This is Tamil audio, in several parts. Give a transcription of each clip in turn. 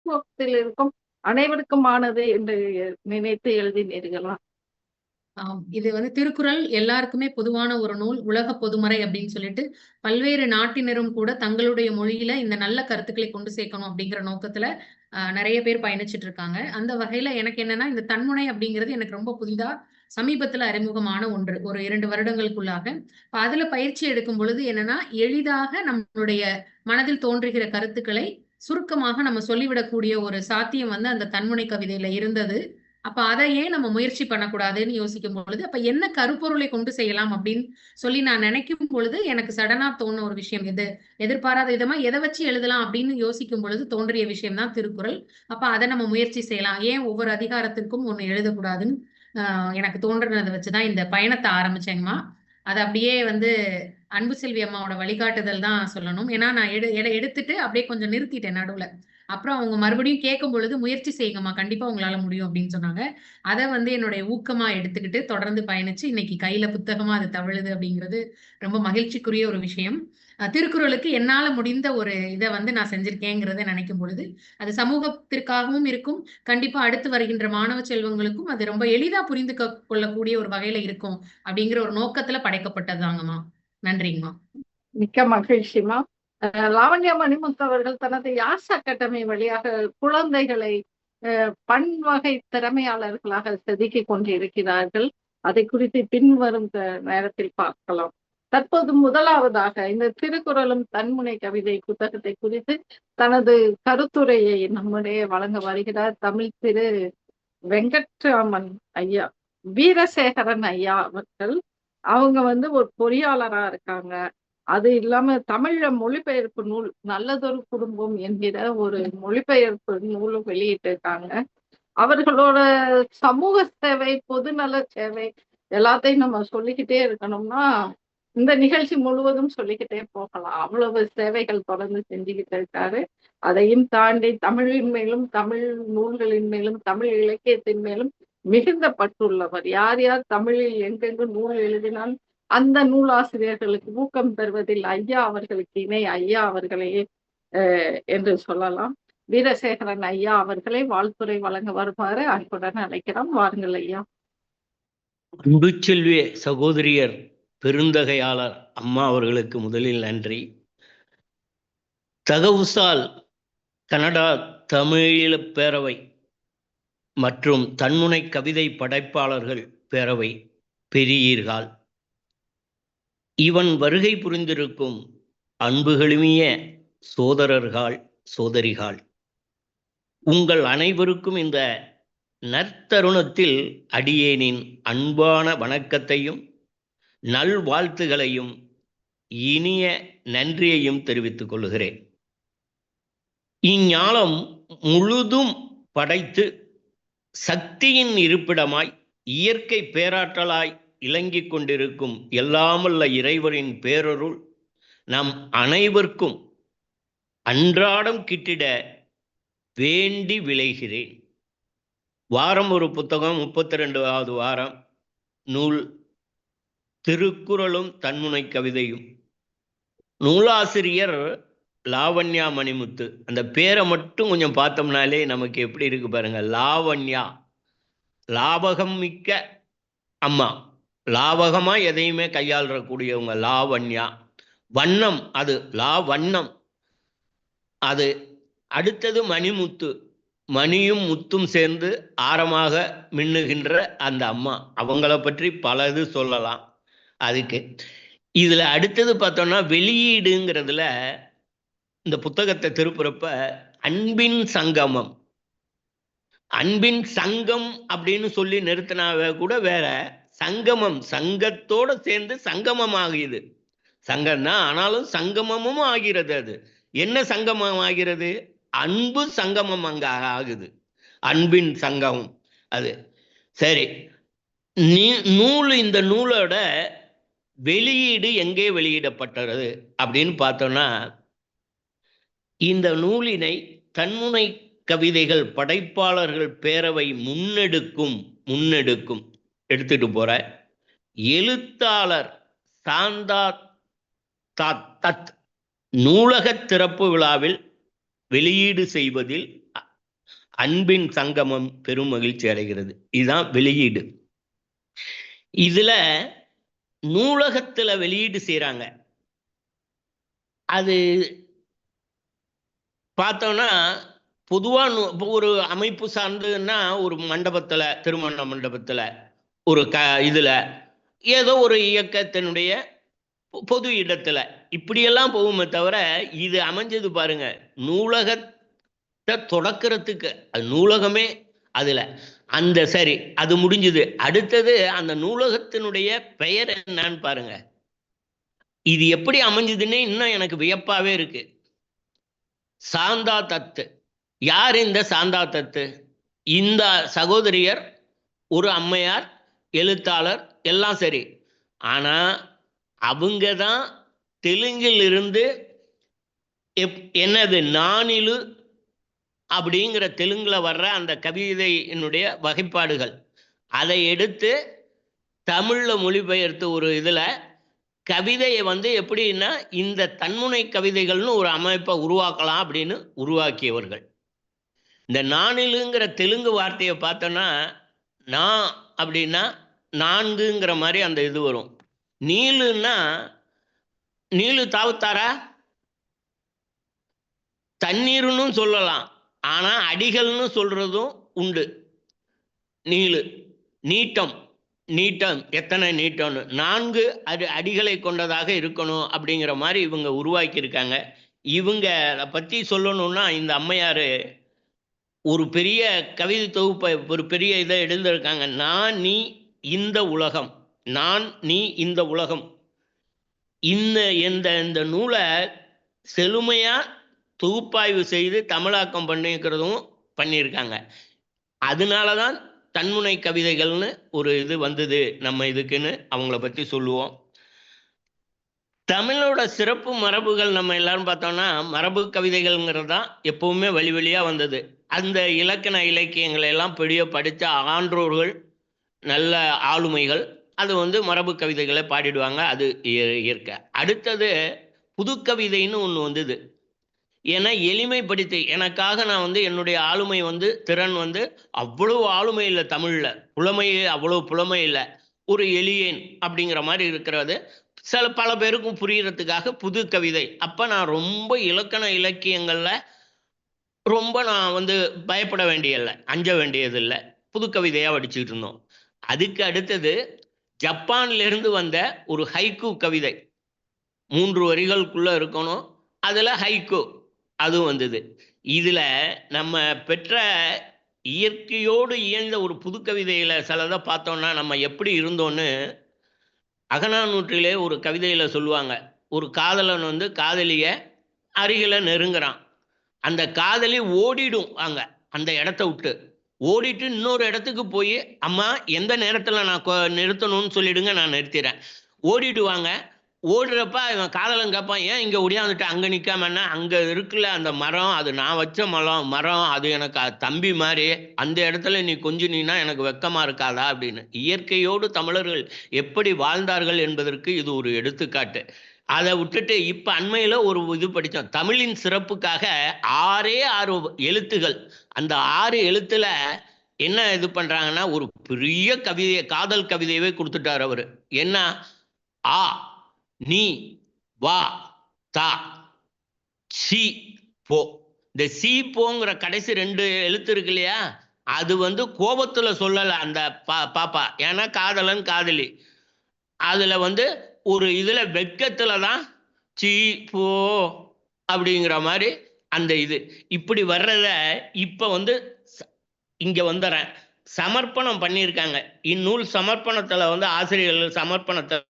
சமூகத்தில் இருக்கும் அனைவருக்குமானது என்று நினைத்து எழுதினீர்களா? இது திருக்குறள் எல்லாருக்குமே பொதுவான ஒரு நூல், உலக பொதுமறை அப்படின்னு சொல்லிட்டு பல்வேறு நாட்டினரும் கூட தங்களுடைய மொழியில இந்த நல்ல கருத்துக்களை கொண்டு சேர்க்கணும் அப்படிங்கிற நோக்கத்துல நிறைய பேர் பயணிச்சுட்டு இருக்காங்க. அந்த வகையில எனக்கு என்னன்னா, இந்த தன்முனை அப்படிங்கிறது எனக்கு ரொம்ப புதிதா சமீபத்துல அறிமுகமான ஒன்று, ஒரு 2 வருடங்களுக்குள்ளாக. அதுல பயிற்சி எடுக்கும் பொழுது என்னன்னா, எளிதாக நம்மளுடைய மனதில் தோன்றுகிற கருத்துக்களை சுருக்கமாக நம்ம சொல்லிவிடக்கூடிய ஒரு சாத்தியம் அந்த தன்முனை கவிதையில இருந்தது. அப்ப அதை ஏன் நம்ம முயற்சி பண்ணக்கூடாதுன்னு யோசிக்கும் பொழுது, அப்ப என்ன கருப்பொருளை கொண்டு செய்யலாம் அப்படின்னு சொல்லி நான் நினைக்கும் பொழுது, எனக்கு சடனா தோணுன ஒரு விஷயம் இது. எதிர்பாராத விதமா எதை வச்சு எழுதலாம் அப்படின்னு யோசிக்கும் பொழுது தோன்றிய விஷயம் தான் திருக்குறள். அப்ப அதை நம்ம முயற்சி செய்யலாம். ஏன் ஒவ்வொரு அதிகாரத்திற்கும் ஒண்ணு எழுதக்கூடாதுன்னு எனக்கு தோன்றுனதை வச்சுதான் இந்த பயணத்தை ஆரம்பிச்சேங்கம்மா. அது அப்படியே அன்பு செல்வி அம்மாவோட வழிகாட்டுதல் தான் சொல்லணும். ஏன்னா நான் எடுத்துட்டு அப்படியே கொஞ்சம் நிறுத்திட்டேன் நடுவுல. அப்புறம் அவங்க மறுபடியும் கேட்கும் பொழுது முயற்சி செய்யுங்கம்மா, கண்டிப்பா உங்களால முடியும் அப்படின்னு சொன்னாங்க. அதை என்னுடைய ஊக்கமா எடுத்துக்கிட்டு தொடர்ந்து பயணிச்சு இன்னைக்கு கையில புத்தகமா அது தவழுது அப்படிங்கிறது ரொம்ப மகிழ்ச்சிக்குரிய ஒரு விஷயம். திருக்குறளுக்கு என்னால முடிந்த ஒரு இதை நான் செஞ்சிருக்கேங்கிறத நினைக்கும் பொழுது அது சமூகத்திற்காகவும் இருக்கும். கண்டிப்பா அடுத்து வருகின்ற மாணவ செல்வங்களுக்கும் அது ரொம்ப எளிதா புரிந்து கொள்ளக்கூடிய ஒரு வகையில இருக்கும் அப்படிங்கிற ஒரு நோக்கத்துல படைக்கப்பட்டதாங்கம்மா. நன்றிங்கம்மா. மிக்க மகிழ்ச்சிமா. லாவண்யா மணிமுத்து அவர்கள் தனது யாஸ் அகாடமி வழியாக குழந்தைகளை பன்வகை திறமையாளர்களாக செதுக்கிக் கொண்டிருக்கிறார்கள். அதை குறித்து பின்வரும் நேரத்தில் பார்க்கலாம். தற்போது முதலாவதாக இந்த திருக்குறளும் தன்முனை கவிதை புத்தகத்தை குறித்து தனது கருத்துரையை நம்முடைய வழங்க வருகிறார் தமிழ் திரு வெங்கட்ராமன் ஐயா, வீரசேகரன் ஐயா அவர்கள். அவங்க ஒரு பொறியாளரா இருக்காங்க. அது இல்லாம தமிழ்ல மொழிபெயர்ப்பு நூல் நல்லதொரு குடும்பம் என்கிற ஒரு மொழிபெயர்ப்பு நூலும் வெளியிட்டு இருக்காங்க. அவர்களோட சமூக சேவை, பொதுநல சேவை எல்லாத்தையும் நம்ம சொல்லிக்கிட்டே இருக்கணும்னா இந்த நிகழ்ச்சி முழுவதும் சொல்லிக்கிட்டே போகலாம். அவ்வளவு சேவைகள் தொடர்ந்து செஞ்சுக்கிட்டு இருக்காரு. அதையும் தாண்டி தமிழின் மேலும், தமிழ் நூல்களின் மேலும், தமிழ் இலக்கியத்தின் மேலும் மிகுந்த பற்றுள்ளவர். யார் யார் தமிழில் எங்கெங்கு நூல் எழுதினால் அந்த நூலாசிரியர்களுக்கு ஊக்கம் பெறுவதில் ஐயா அவர்களுக்கு இணை ஐயா அவர்களையே என்று சொல்லலாம். வீரசேகரன் ஐயா அவர்களை வாழ்த்துறை வழங்க வருமாறு அன்புடன் அழைக்கிறோம். வாருங்கள் ஐயா. அன்பு செல்வி சகோதரியர் பெருந்தகையாளர் அம்மா அவர்களுக்கு முதலில் நன்றி. தகவுசால் கனடா தமிழீழ பேரவை மற்றும் தன்முனை கவிதை படைப்பாளர்கள் பேரவை பெரியீர்கள், இவன் வருகை புரிந்திருக்கும் அன்புகளுமிய சோதரர்கள் சோதரிகள், உங்கள் அனைவருக்கும் இந்த நற்தருணத்தில் அடியேனின் அன்பான வணக்கத்தையும் நல்வாழ்த்துகளையும் இனிய நன்றியையும் தெரிவித்துக் கொள்கிறேன். இஞ்ஞாலம் முழுதும் படைத்து சக்தியின் இருப்பிடமாய் இயற்கை பேராற்றலாய் இலங்கிக் கொண்டிருக்கும் எல்லாமல்ல இறைவரின் பேரருள் நம் அனைவருக்கும் அன்றாடம் கிட்டிட வேண்டி விளைகிறேன். வாரம் ஒரு புத்தகம், 32வது வாரம் நூல் திருக்குறளும் தன்முனை கவிதையும். நூலாசிரியர் லாவண்யா மணிமுத்து. அந்த பேரை மட்டும் கொஞ்சம் பார்த்தோம்னாலே நமக்கு எப்படி இருக்கு பாருங்க. லாவண்யா, லாபகம் மிக்க அம்மா, லாபகமா எதையுமே கையாளக்கூடியவங்க லாவண்யா. வண்ணம், அது லாவண்ணம். அது அடுத்தது மணிமுத்து, மணியும் முத்தும் சேர்ந்து ஆரமாக மின்னுகின்ற அந்த அம்மா. அவங்கள பற்றி பல இது சொல்லலாம். அதுக்கு இதுல அடுத்தது பார்த்தோம்னா வெளியீடுங்கிறதுல இந்த புத்தகத்தை திருப்புறப்ப அன்பின் சங்கமம், அன்பின் சங்கம் அப்படின்னு சொல்லி நிறுத்தினாவே கூட வேற, சங்கமம் சங்கத்தோட சேர்ந்து சங்கமம் ஆகுது. சங்கம் தான், ஆனாலும் சங்கமமும் ஆகிறது. அது என்ன சங்கமம் ஆகிறது? அன்பு சங்கமம் அங்க ஆகுது, அன்பின் சங்கமம். அது சரி. நூல், இந்த நூலோட வெளியீடு எங்கே வெளியிடப்பட்டது அப்படின்னு பார்த்தோம்னா, இந்த நூலினை தன்முனை கவிதைகள் படைப்பாளர்கள் பேரவை முன்னெடுக்கும் எடுத்துட்டு போற எழுத்தாளர் சாந்தா தத் நூலக திறப்பு விழாவில் வெளியீடு செய்வதில் அன்பின் சங்கமம் பெரும் மகிழ்ச்சி அடைகிறது. இதுதான் வெளியீடு. இதுல நூலகத்துல வெளியீடு செய்யறாங்க. அது பார்த்தோம்னா பொதுவா ஒரு அமைப்பு சார்ந்துன்னா ஒரு மண்டபத்துல, திருமண மண்டபத்துல, ஒரு இதுல ஏதோ ஒரு இயக்கத்தினுடைய பொது இடத்துல இப்படியெல்லாம் போகுமே தவிர, இது அமைஞ்சது பாருங்க நூலகத்தை தொடக்கிறதுக்கு. அது நூலகமே அதுல அந்த சரி அது முடிஞ்சது. அடுத்தது அந்த நூலகத்தினுடைய பெயர் என்னன்னு பாருங்க. இது எப்படி அமைஞ்சதுன்னே இன்னும் எனக்கு வியப்பாவே இருக்கு. சாந்தா தத்து. யார் இந்த சாந்தா தத்து? இந்த சகோதரியர் ஒரு அம்மையார், எழுத்தாளர், எல்லாம் சரி. ஆனா அவங்க தான் தெலுங்கில் இருந்து என்னது நானிலு அப்படிங்கிற தெலுங்குல வர்ற அந்த கவிதையினுடைய வகைப்பாடுகள் அதை எடுத்து தமிழ்ல மொழிபெயர்த்து ஒரு இதுல கவிதையை எப்படின்னா இந்த தன்முனை கவிதைகள்னு ஒரு அமைப்பை உருவாக்கலாம் அப்படின்னு உருவாக்கியவர்கள். இந்த நானிலுங்கிற தெலுங்கு வார்த்தையை பார்த்தோன்னா நான் அப்படின்னா நான்குங்கிற மாதிரி அந்த இது வரும். நீலுன்னா நீலு தாவுத்தாரா தண்ணீர்னு சொல்லலாம். ஆனா அடிகள்னு சொல்றதும் உண்டு. நீளு நீட்டம் நீட்டம் எத்தனை நீட்டம்னு 4 அடிகளை கொண்டதாக இருக்கணும் அப்படிங்கிற மாதிரி இவங்க உருவாக்கி இருக்காங்க. இவங்க பத்தி சொல்லணும்னா இந்த அம்மையாரு ஒரு பெரிய கவிதை தொகுப்பை ஒரு பெரிய இதை எழுந்திருக்காங்க. நான் நீ இந்த உலகம், நான் நீ இந்த உலகம். இந்த நூலை செழுமையா தொகுப்பாய்வு செய்து தமிழாக்கம் பண்ணிக்கிறதும் பண்ணியிருக்காங்க. அதனாலதான் தன்முனை கவிதைகள்னு ஒரு இது வந்தது நம்ம இதுக்குன்னு அவங்கள பத்தி சொல்லுவோம். தமிழோட சிறப்பு மரபுகள் நம்ம எல்லாரும் பார்த்தோம்னா மரபு கவிதைகள்ங்கிறது தான் எப்பவுமே வழி வழியா வந்தது. அந்த இலக்கண இலக்கியங்களை எல்லாம் பெரிய படித்த ஆன்றோர்கள், நல்ல ஆளுமைகள் அது மரபு கவிதைகளை பாடிடுவாங்க. அது இயற்கை. அடுத்தது புது கவிதைன்னு ஒன்று வந்தது. ஏன்னா எளிமைப்படுத்தி எனக்காக நான் என்னுடைய ஆளுமை திறன் அவ்வளவு ஆளுமை இல்லை, தமிழ்ல புலமை அவ்வளவு புலமை இல்லை, ஒரு எளியேன் அப்படிங்கிற மாதிரி இருக்கிறது பல பேருக்கும் புரியறதுக்காக புது கவிதை. அப்ப நான் ரொம்ப இலக்கண இலக்கியங்கள்ல ரொம்ப நான் பயப்பட வேண்டியதில்லை, அஞ்ச வேண்டியதில்லை, புது கவிதையா படிச்சுக்கிட்டு இருந்தோம். அதுக்கு அடுத்தது ஜப்பான்ல இருந்து வந்த ஒரு ஹைக்கூ கவிதை, 3 வரிகளுக்குள்ள இருக்கணும், அதுல ஹைக்கூ அதுவும் வந்தது. இதுல நம்ம பெற்ற இயற்கையோடு இயந்த ஒரு புது கவிதையில சிலதை பார்த்தோம்னா நம்ம எப்படி இருந்தோன்னு அகநானூற்றிலே ஒரு கவிதையில சொல்லுவாங்க. ஒரு காதலன் காதலிய அருகில நெருங்குறான். அந்த காதலி ஓடிடும் அங்க அந்த இடத்த விட்டு ஓடிட்டு இன்னொரு இடத்துக்கு போய் அம்மா எந்த நேரத்துல நான் நிறுத்தணும்னு சொல்லிடுங்க, நான் நிறுத்திடுறேன். ஓடிடுவாங்க. ஓடுறப்ப இவன் காதலன் கேட்பான், ஏன் இங்க ஒடியாந்துட்டு அங்க நிக்காமன்னா, அங்க இருக்குல்ல அந்த மரம், அது நான் வச்ச மரம், அது எனக்கு தம்பி மாதிரி, அந்த இடத்துல நீ கொஞ்சினா எனக்கு வெக்கமா இருக்காதா அப்படின்னு. இயற்கையோடு தமிழர்கள் எப்படி வாழ்ந்தார்கள் என்பதற்கு இது ஒரு எடுத்துக்காட்டு. அதை விட்டுட்டு இப்ப அண்மையில ஒரு இது படித்தோம், தமிழின் சிறப்புக்காக 6 எழுத்துகள். அந்த 6 எழுத்துல என்ன இது பண்றாங்கன்னா ஒரு பெரிய கவிதையை, காதல் கவிதையவே கொடுத்துட்டார் அவரு. என்ன? ஆ நீ வா தா சி போ. இந்த சி போங்கிற கடைசி 2 எழுத்து இருக்கு இல்லையா, அது கோபத்துல சொல்லல அந்த பாப்பா, ஏன்னா காதலன் காதலி. அதுல ஒரு இதுல வெட்கத்துல தான் சி போ அப்படிங்கிற மாதிரி அந்த இது இப்படி வர்றத இப்ப இங்க வந்துறேன் சமர்ப்பணம் பண்ணியிருக்காங்க. இந்நூல் சமர்ப்பணத்துல ஆசிரியர்கள் சமர்ப்பணத்துல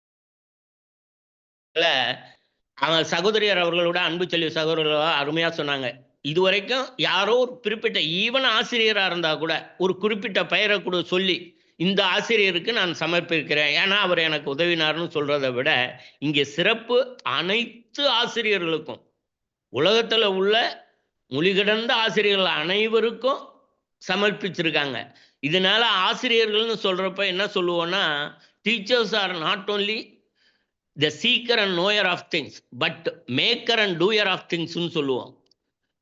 அவன் சகோதரியர் அவர்களோட அன்பு செல்வி சகோதரர்களா அருமையா சொன்னாங்க. இதுவரைக்கும் யாரோ ஒரு குறிப்பிட்ட ஈவன் ஆசிரியரா இருந்தா கூட ஒரு குறிப்பிட்ட பெயரை கூட சொல்லி இந்த ஆசிரியருக்கு நான் சமர்ப்பிக்கிறேன் ஏன்னா அவர் எனக்கு உதவினார்னு சொல்றதை விட இங்கே சிறப்பு அனைத்து ஆசிரியர்களுக்கும், உலகத்துல உள்ள மொழி கடந்த ஆசிரியர்கள் அனைவருக்கும் சமர்ப்பிச்சிருக்காங்க. இதனால ஆசிரியர்கள்னு சொல்றப்ப என்ன சொல்லுவோம்னா, teachers are not only the seeker and knower of things but maker and doer of things னு சொல்லுவோம்.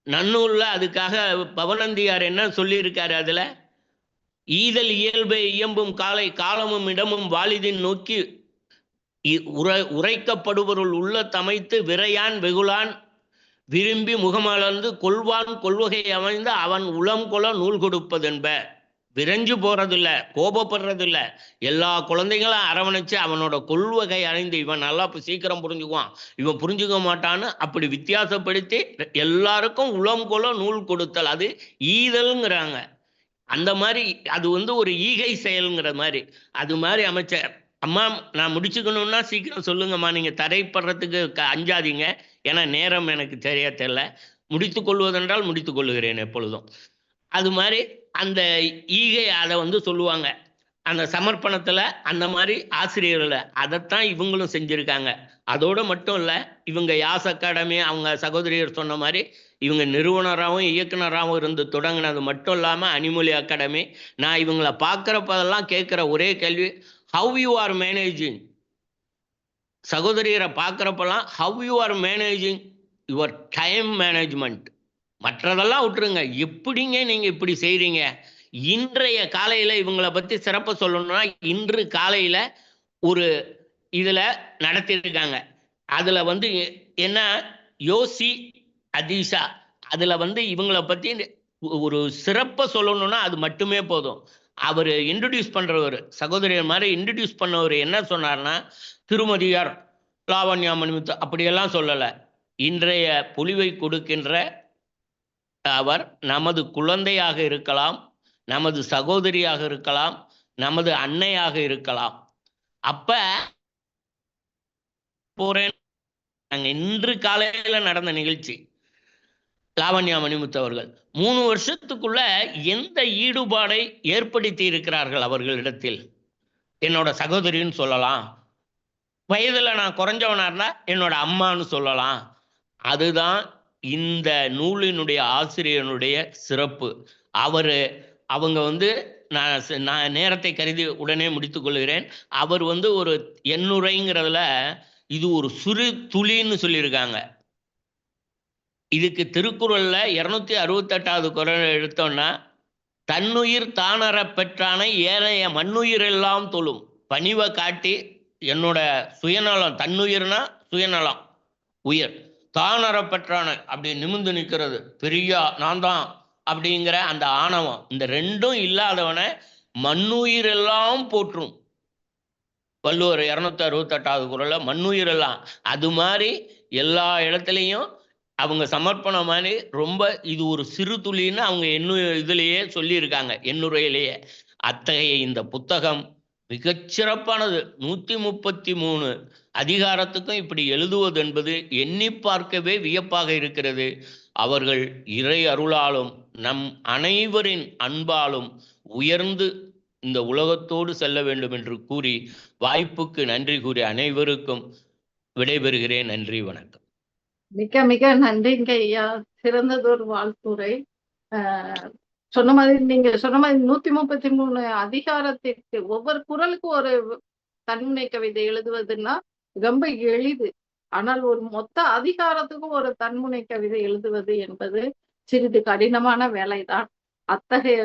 நன்னூல்ல அதுக்காக பவனந்தியார் என்ன சொல்லியிருக்காரு அதுல, ஈதல் இயல்பை இயம்பும் காலை காலமும் இடமும் வாலிதின் நோக்கி உரைக்கப்படுவருள் உள்ள தமைத்து விரையான் வெகுளான் விரும்பி முகமலர்ந்து கொள்வான் கொள்வகை அமைந்து அவன் உளம் கொல நூல் கொடுப்பதென்ப. விரைஞ்சு போறதில்ல, கோபப்படுறதில்ல, எல்லா குழந்தைகளும் அரவணைச்சு அவனோட கொள்வகை அறிந்து இவன் நல்லா சீக்கிரம் புரிஞ்சுக்குவான், இவன் புரிஞ்சுக்க மாட்டான்னு அப்படி வித்தியாசப்படுத்தி எல்லாருக்கும் உளம் கொல நூல் கொடுத்தல், அது ஈதல்ங்கிறாங்க. அந்த மாதிரி அது ஒரு ஈகை செயல்ங்கிற மாதிரி அது மாதிரி அமைச்சர். அம்மா நான் முடிச்சுக்கணும்னா சீக்கிரம் சொல்லுங்கம்மா, நீங்க தடைப்படுறதுக்கு அஞ்சாதீங்க, ஏன்னா நேரம் எனக்கு சரியா தெரியல. முடித்து கொள்வதென்றால் முடித்துக் கொள்ளுகிறேன் எப்பொழுதும். அது மாதிரி அந்த ஈகை அதை சொல்லுவாங்க அந்த சமர்ப்பணத்துல. அந்த மாதிரி ஆசிரியர்களை அதைத்தான் இவங்களும் செஞ்சிருக்காங்க. அதோட மட்டும் இல்லை, இவங்க யாஸ் அகாடமி அவங்க சகோதரியர் சொன்ன மாதிரி இவங்க நிறுவனராகவும் இயக்குனராகவும் இருந்து தொடங்கினது மட்டும் இல்லாமல் அனிமொழி அகாடமி. நான் இவங்களை பார்க்குறப்பதெல்லாம் கேட்குற ஒரே கேள்வி, ஹவ் யூ ஆர் மேனேஜிங், சகோதரியரை பார்க்குறப்பெல்லாம் how you are managing your time management. மற்றதெல்லாம் விட்டுருங்க, எப்படிங்க நீங்கள் இப்படி செய்கிறீங்க. இன்றைய காலையில் இவங்களை பற்றி சிறப்பாக சொல்லணும்னா, இன்று காலையில் ஒரு இதில் நடத்தியிருக்காங்க. அதில் என்ன யோசி அதீஷா, அதில் இவங்களை பற்றி ஒரு சிறப்பாக சொல்லணும்னா அது மட்டுமே போதும். அவர் இன்ட்ரடியூஸ் பண்ணுறவர், சகோதரியர் மாதிரி இன்ட்ரடியூஸ் பண்ணவர் என்ன சொன்னார்னா, திருமதியார் லாவண்யா மணிமுத்து அப்படியெல்லாம் சொல்லலை. இன்றைய பொலிவை கொடுக்கின்ற அவர் நமது குழந்தையாக இருக்கலாம், நமது சகோதரியாக இருக்கலாம், நமது அன்னையாக இருக்கலாம். அப்ப போறேன் நாங்க இன்று காலையில நடந்த நிகழ்ச்சி. லாவண்யா மணிமுத்து அவர்கள் 3 வருஷத்துக்குள்ள எந்த ஈடுபாடை ஏற்படுத்தி இருக்கிறார்கள் அவர்களிடத்தில். என்னோட சகோதரின்னு சொல்லலாம், வயதுல நான் குறைஞ்சவனா இருந்தா என்னோட அம்மான்னு சொல்லலாம். அதுதான் இந்த நூலினுடைய ஆசிரியனுடைய சிறப்பு. அவங்க நான் நேரத்தை கருதி உடனே முடித்துக் கொள்கிறேன். அவர் ஒரு எண்ணுரைங்கிறதுல இது ஒரு சிறு துளின்னு சொல்லியிருக்காங்க. இதுக்கு திருக்குறள்ல 268வது குறள் எடுத்தோம்னா, தன்னுயிர் தானற பெற்றானை ஏனைய மண்ணுயிர் எல்லாம் தொழும். பணிவை காட்டி என்னோட சுயநலம், தன்னுயிர்னா சுயநலம் உயிர், தானற பெற்றானை அப்படி நிமிர்ந்து நிற்கிறது, பெரிய நான் தான் அப்படிங்கிற அந்த ஆணவம், இந்த ரெண்டும் இல்லாதவனை மண்ணுயிர் எல்லாம் போற்றும். வள்ளுவர் 268வது குறள்ல மண்ணுயிர் எல்லாம். அது மாதிரி எல்லா இடத்துலையும் அவங்க சமர்ப்பணம் மாதிரி ரொம்ப இது ஒரு சிறு துளின்னு அவங்க இதுலேயே சொல்லியிருக்காங்க, எண்ணுரையிலேயே. அத்தகைய இந்த புத்தகம் மிகச்சிறப்பானது. 133 அதிகாரத்துக்கும் இப்படி எழுதுவது என்பது எண்ணி பார்க்கவே வியப்பாக இருக்கிறது. அவர்கள் இறை அருளாலும் நம் அனைவரின் அன்பாலும் உயர்ந்து இந்த உலகத்தோடு செல்ல வேண்டும் என்று கூறி வாய்ப்புக்கு நன்றி கூறி அனைவருக்கும் விடைபெறுகிறேன். நன்றி, வணக்கம். மிக மிக நன்றிங்க ஐயா, சிறந்ததொரு வாழ்த்துரை. சொன்ன மாதிரி நீங்க சொன்ன மாதிரி 133 அதிகாரத்திற்கு ஒவ்வொரு குறளுக்கும் ஒரு தன்முனை கவிதை எழுதுவதுன்னா ரொம்ப எளிது. ஆனால் ஒரு மொத்த அதிகாரத்துக்கும் ஒரு தன்முனை கவிதை எழுதுவது என்பது சிறிது கடினமான வேலைதான். அத்தகைய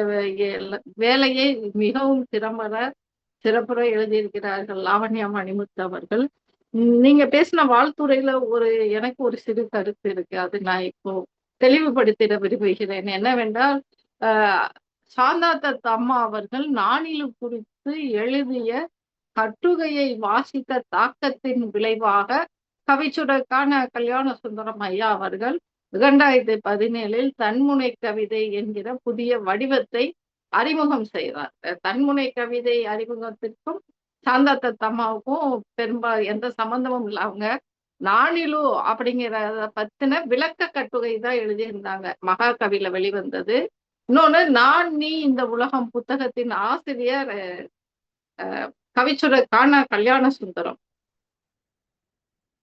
வேலையை மிகவும் சிறப்புற எழுதியிருக்கிறார்கள் லாவண்யா மணிமுத்து அவர்கள். நீங்க பேசின வாழ்த்துறையில எனக்கு ஒரு சிறு கருத்து இருக்கு, அது நான் இப்போ தெளிவுபடுத்திட விரும்புகிறேன். என்னவென்றால், சாந்தாத்த அம்மா அவர்கள் நாணிலு குறித்து எழுதிய கட்டுரையை வாசித்த தாக்கத்தின் விளைவாக கவிச்சுடர்கான கல்யாண சுந்தரம் ஐயா அவர்கள் 2017 தன்முனை கவிதை என்கிற புதிய வடிவத்தை அறிமுகம் செய்தார். தன்முனை கவிதை அறிமுகத்திற்கும் சாந்தாத்த அம்மாவுக்கும் எந்த சம்பந்தமும் இல்லை. அவங்க நாணிலு அப்படிங்கிறத பத்தின விளக்க கட்டுரை தான் எழுதியிருந்தாங்க, மகாகவியில வெளிவந்தது. இன்னொன்னு, நான் நீ இந்த உலகம் புத்தகத்தின் ஆசிரியர் கவிச்சுடர்கான கல்யாண சுந்தரம்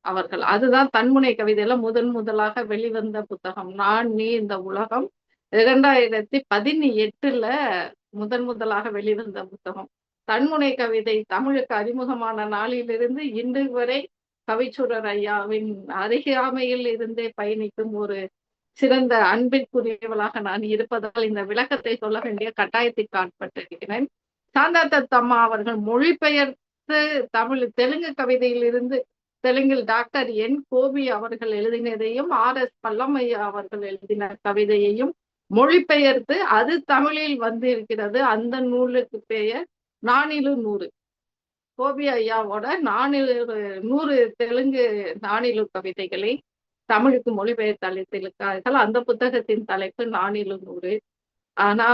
அவர்கள். அதுதான் தன்முனை கவிதையில முதலாக வெளிவந்த புத்தகம், நான் நீ இந்த உலகம். 2018 முதலாக வெளிவந்த புத்தகம். தன்முனை கவிதை தமிழுக்கு அறிமுகமான நாளிலிருந்து இன்று வரை கவிச்சுடர் ஐயாவின் அருகாமையில் இருந்தே பயணிக்கும் ஒரு சிறந்த அன்பிற்குரியவளாக நான் இருப்பதால் இந்த விளக்கத்தை சொல்ல வேண்டிய கட்டாயத்திற்கு ஆட்பட்டிருக்கிறேன். சாந்தா தத்தம்மா அவர்கள் மொழிபெயர்த்து தெலுங்கு கவிதையிலிருந்து தெலுங்கில் டாக்டர் என் கோபி அவர்கள் எழுதினதையும் RS பல்லமையா அவர்கள் எழுதின கவிதையையும் மொழிபெயர்த்து அது தமிழில் வந்து இருக்கிறது. அந்த நூலுக்கு பெயர் நானிலு 100. கோபி ஐயாவோட 100 தெலுங்கு நானிலு கவிதைகளை தமிழுக்கு மொழிபெயர்த்து அளித்திருக்கிறார்கள். அந்த புத்தகத்தின் தலைப்பு நானிலு 100. ஆனா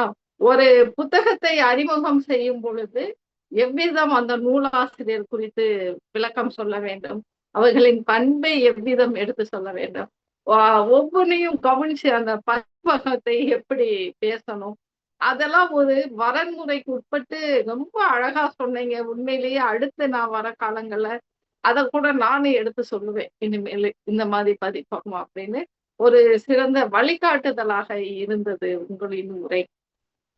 ஒரு புத்தகத்தை அறிமுகம் செய்யும் பொழுது எவ்விதம் அந்த நூலாசிரியர் குறித்து விளக்கம் சொல்ல வேண்டும், அவர்களின் பண்பை எவ்விதம் எடுத்து சொல்ல வேண்டும், ஒவ்வொன்றையும் கவனிச்சு அந்த பன்முகத்தை எப்படி பேசணும், அதெல்லாம் ஒரு வரன்முறைக்கு உட்பட்டு ரொம்ப அழகா சொன்னீங்க. உண்மையிலேயே அடுத்து நான் வர காலங்கள்ல அதை கூட நானே எடுத்து சொல்லுவேன். இனிமேல் இந்த மாதிரி பதிப்போம் அப்படின்னு ஒரு சிறந்த வழிகாட்டுதலாக இருந்தது உங்களின் உரை.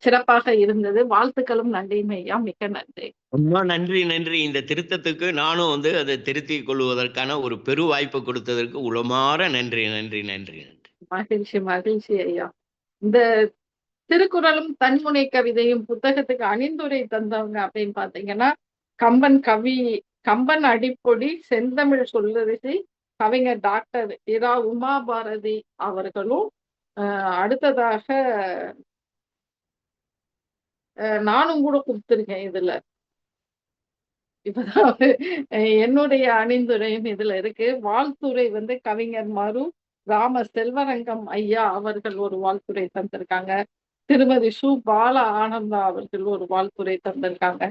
சிறப்பாக இருந்தது. வாழ்த்துக்களும் நன்றியும் ஐயா. மிக்க நன்றி. ரொம்ப நன்றி. இந்த திருத்தத்துக்கு நானும் அதை திருத்திக் கொள்வதற்கான ஒரு பெரு வாய்ப்பு கொடுத்ததற்கு உளமாற நன்றி. மகிழ்ச்சி ஐயா. இந்த திருக்குறளும் தன்முனை கவிதையும் புத்தகத்துக்கு அணிந்துரை தந்தவங்க அப்படின்னு பாத்தீங்கன்னா கம்பன் அடிப்பொடி, செந்தமிழ் சொல்லரசி, கவிஞர் டாக்டர் இரா உமா பாரதி அவர்களும், அடுத்ததாக நானும் கூட கொடுத்திருக்கேன். இதுல இப்பதான் என்னுடைய அணிந்துரையும் இதுல இருக்கு. வாழ்த்துரை கவிஞர் மரு ராம செல்வரங்கம் ஐயா அவர்கள் ஒரு வாழ்த்துரை தந்திருக்காங்க. திருமதி சு பால ஆனந்தா அவர்கள் ஒரு வாழ்த்துரை தந்திருக்காங்க.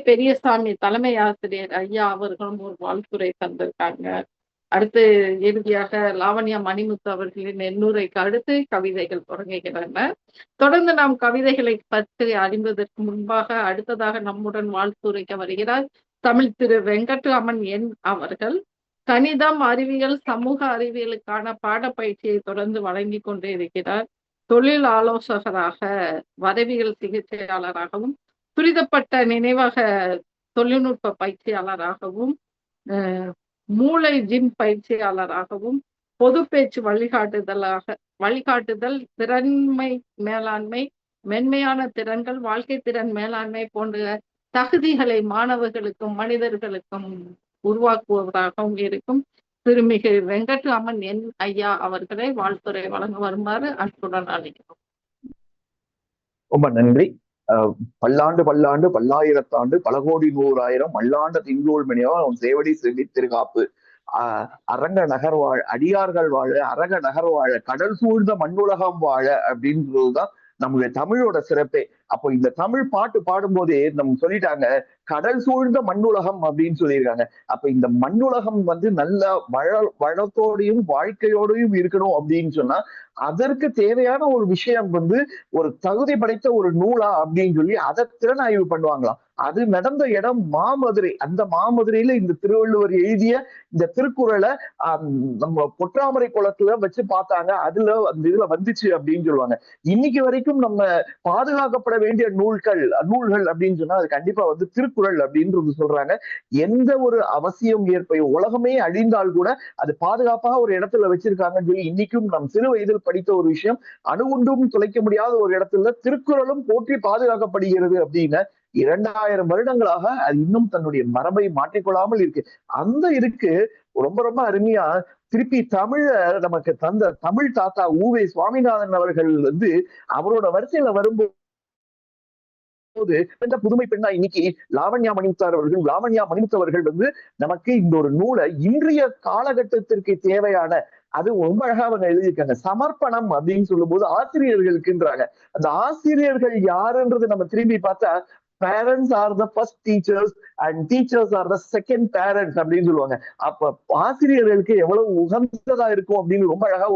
பெரியசாமி தலைமை ஆசிரியர் ஐயா அவர்களும் ஒரு வாழ்த்துரை தந்திருக்காங்க. அடுத்து இறுதியாக லாவண்யா மணிமுத்து அவர்களின் எண்ணுரைக்கு அடுத்து கவிதைகள் தொடங்குகின்றன. தொடர்ந்து நாம் கவிதைகளை பற்றி அறிவதற்கு முன்பாக அடுத்ததாக நம்முடன் வாழ்த்துரைக்க வருகிறார் தமிழ் திரு வெங்கட்ராமன் என் அவர்கள். கணிதம், அறிவியல், சமூக அறிவியலுக்கான பாடப்பயிற்சியை தொடர்ந்து வழங்கி கொண்டே இருக்கிறார். தொழில் ஆலோசகராக, வரைவியல் சிகிச்சையாளராகவும், துரிதப்பட்ட நினைவக தொழில்நுட்ப பயிற்சியாளராகவும், மூளை ஜிம் பயிற்சியாளராகவும், பொது பேச்சு வழிகாட்டுதல், திறன்மை மேலாண்மை, மென்மையான திறன்கள், வாழ்க்கை திறன் மேலாண்மை போன்ற தகுதிகளை மாணவர்களுக்கும் மனிதர்களுக்கும் உருவாக்குவதாகவும் இருக்கும் திருமிகு வெங்கட்ராமன் என் ஐயா அவர்களை வாழ்த்துரை வழங்க வருமாறு அன்புடன் அழைக்கிறோம். ரொம்ப நன்றி. பல்லாண்டு பல்லாயிரத்தாண்டு பல கோடி 100,000 மல்லாண்ட திங்கோள் மணியோ அவன் சேவடி செவி திருகாப்பு அரங்க நகர் வாழ, அடியார்கள் வாழ, அரங்க நகர் வாழ, கடல் சூழ்ந்த மண்ணுலகம் வாழ அப்படின்றதுதான் நம்மளுடைய தமிழோட சிறப்பே. அப்போ இந்த தமிழ் பாட்டு பாடும்போதே நம்ம சொல்லிட்டாங்க கடல் சூழ்ந்த மண்ணுலகம் அப்படின்னு சொல்லியிருக்காங்க. அப்ப இந்த மண்ணுலகம் நல்ல வளத்தோடையும் வாழ்க்கையோடையும் இருக்கணும் அப்படின்னு சொன்னா அதற்கு தேவையான ஒரு விஷயம் ஒரு தகுதி படைத்த ஒரு நூலா அப்படின்னு சொல்லி அதை திறனாய்வு பண்ணுவாங்களாம். அது நடந்த இடம் மாமதுரை. அந்த மாமதுரையில இந்த திருவள்ளுவர் எழுதிய இந்த திருக்குறளை நம்ம பொற்றாமரை குளத்துல வச்சு பார்த்தாங்க. அந்த இதுல வந்துச்சு அப்படின்னு சொல்லுவாங்க. இன்னைக்கு வரைக்கும் நம்ம பாதுகாக்கப்பட வேண்டிய நூல்கள் அப்படின்னு சொன்னா அது கண்டிப்பா திருக்குறள் அப்படின்றது சொல்றாங்க. எந்த ஒரு அவசியம் உலகமே அழிந்தால் கூட அது பாதுகாப்பாக ஒரு இடத்துல வச்சிருக்காங்கன்னு சொல்லி இன்னைக்கும் நம் சிறு வயதில் படித்த ஒரு விஷயம். அணுகுண்டும் துளைக்க முடியாத ஒரு இடத்துல திருக்குறளும் போற்றி பாதுகாக்கப்படுகிறது அப்படின்னு 2000 வருடங்களாக அது இன்னும் தன்னுடைய மரபை மாற்றிக்கொள்ளாமல் இருக்கு. அந்த இருக்கு ரொம்ப ரொம்ப அருமையா திருப்பி தமிழ நமக்கு தந்த தமிழ் தாத்தா உவே சுவாமிநாதன் அவர்கள் அவரோட வரிசையில வரும்போது புதுமை பெண்ணா இன்னைக்கு லாவண்யா மணிமுத்து அவர்கள் நமக்கு இந்த ஒரு நூலை இன்றைய காலகட்டத்திற்கு தேவையான அது ரொம்ப அழகா அவங்க எழுதியிருக்காங்க. சமர்ப்பணம் அப்படின்னு சொல்லும் போது ஆசிரியர்களுக்குன்றாங்க. அந்த ஆசிரியர்கள் யாருன்றது நம்ம திரும்பி பார்த்தா parents are the first teachers and teachers are the second parents அப்படின்னு சொல்லுவாங்க. அப்ப ஆசிரியர்களுக்கு எவ்வளவு உகந்ததா இருக்கும் அப்படின்னு ரொம்ப அழகா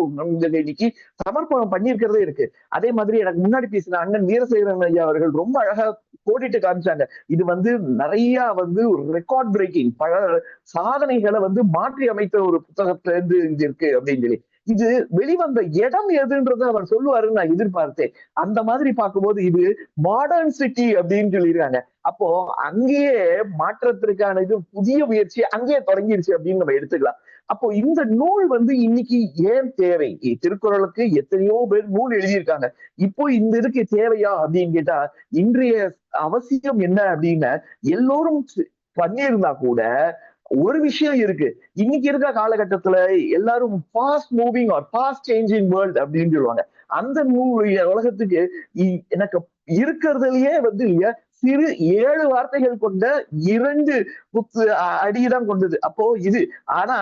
இன்னைக்கு சமர்ப்பணம் பண்ணியிருக்கிறதே இருக்கு. அதே மாதிரி எனக்கு முன்னாடி பேசின அண்ணன் வீரசேகரன் ஐயா அவர்கள் ரொம்ப அழகா போட்டிட்டு காமிச்சாங்க. இது நிறைய ஒரு ரெக்கார்ட் பிரேக்கிங் பல சாதனைகளை மாற்றி அமைத்த ஒரு புத்தகத்துல இருந்து இருக்கு அப்படின்னு சொல்லி இது வெளிவந்த இடம் எதுன்றது அவர் சொல்லுவாருன்னு நான் எதிர்பார்த்தேன். அந்த மாதிரி பார்க்கும்போது இது மாடர்ன் சிட்டி அப்படின்னு சொல்லியிருக்காங்க. அப்போ அங்கேயே மாற்றத்திற்கான இது புதிய முயற்சி அங்கேயே தொடங்கிருச்சு அப்படின்னு நம்ம எடுத்துக்கலாம். அப்போ இந்த நூல் இன்னைக்கு ஏன் தேவை? திருக்குறளுக்கு எத்தனையோ பேர் நூல் எழுதியிருக்காங்க. இப்போ இந்த இதுக்கு தேவையா அப்படின்னு கேட்டா, இன்றைய அவசியம் என்ன அப்படின்னா, எல்லோரும் பண்ணியிருந்தா கூட ஒரு விஷயம் இருக்கு. இன்னைக்கு இருக்க காலகட்டத்துல எல்லாரும் fast moving or fast changing world அப்படின்னு சொல்லுவாங்க. அந்த உலகத்துக்கு எனக்கு இருக்கிறதுலயே இல்லையா சிறு 7 வார்த்தைகள் கொண்ட 2 அடிதான் கொண்டது. அப்போ இது ஆனா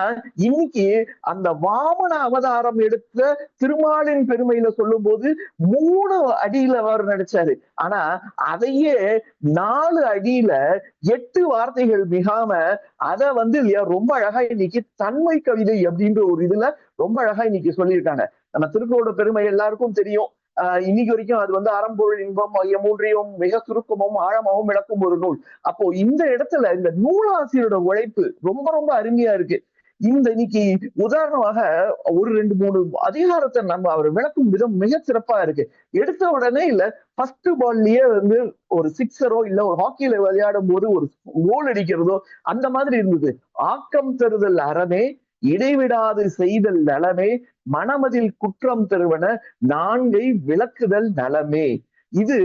இன்னைக்கு அந்த வாமன அவதாரம் எடுத்த திருமாலின் பெருமையில சொல்லும் போது 3 அடியில அவர் நடிச்சாரு. ஆனா அதையே 4 அடியில 8 வார்த்தைகள் மிகாம அத இல்லையா ரொம்ப அழகா இன்னைக்கு தன்மை கவிதை அப்படின்ற ஒரு இதுல ரொம்ப அழகா இன்னைக்கு சொல்லியிருக்காங்க. நம்ம திருக்குறளோட பெருமை எல்லாருக்கும் தெரியும். இன்னைக்கு வரைக்கும் அது அறம்பொருள் இன்பம் ஆகிய மூன்றையும் மிக சுருக்கமும் ஆழமாகவும் விளக்கும் ஒரு நூல். அப்போ இந்த இடத்துல இந்த நூலாசிரியரோட உழைப்பு ரொம்ப ரொம்ப அருமையா இருக்கு. இன்னைக்கு உதாரணமாக ஒரு 2-3 அதிகாரத்தை நம்ம அவர் விளக்கும் விதம் மிக சிறப்பா இருக்கு. எடுத்த உடனே இல்ல ஃபர்ஸ்ட் பால்லயே ஒரு சிக்ஸரோ இல்ல ஒரு ஹாக்கியில விளையாடும் போது ஒரு கோல் அடிக்கிறதோ அந்த மாதிரி இருந்தது. ஆக்கம் தருதல் அறமே, இடைவிடாது செய்தல் நலமே, மனமதில் குற்றம் தருவன 4 விளக்குதல் நலமே. இது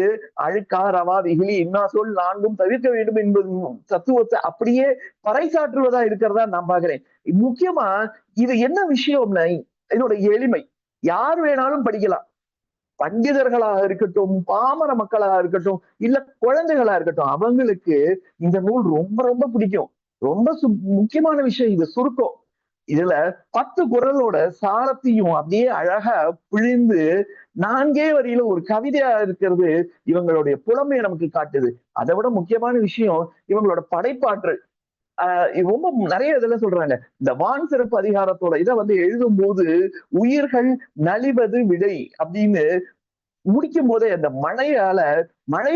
அழுக்காரவா வெகுளி இன்னா சொல் 4ம் தவிர்க்க வேண்டும் என்பது தத்துவத்தை அப்படியே பறைசாற்றுவதா இருக்கிறதா நான் பாக்குறேன். முக்கியமா இது என்ன விஷயம்னா, இதோட எளிமை. யார் வேணாலும் படிக்கலாம். பண்டிதர்களாக இருக்கட்டும், பாமர மக்களாக இருக்கட்டும், இல்ல குழந்தைகளா இருக்கட்டும், அவங்களுக்கு இந்த நூல் ரொம்ப ரொம்ப பிடிக்கும். ரொம்ப முக்கியமான விஷயம் இது சுருக்கம். இதுல 10 குறளோட சாரத்தையும் அப்படியே அழகா பிழிந்து 4 வரியில ஒரு கவிதையா இருக்கிறது இவங்களுடைய புலமையை நமக்கு காட்டுது. அதை விட முக்கியமான விஷயம் இவங்களோட படைப்பாற்றல். ரொம்ப நிறைய இதெல்லாம் சொல்றாங்க. இந்த வான் சிறப்பு அதிகாரத்தோட இதை எழுதும் போது உயிர்கள் நலிவது விடை அப்படின்னு முடிக்கும் போதே அந்த மழை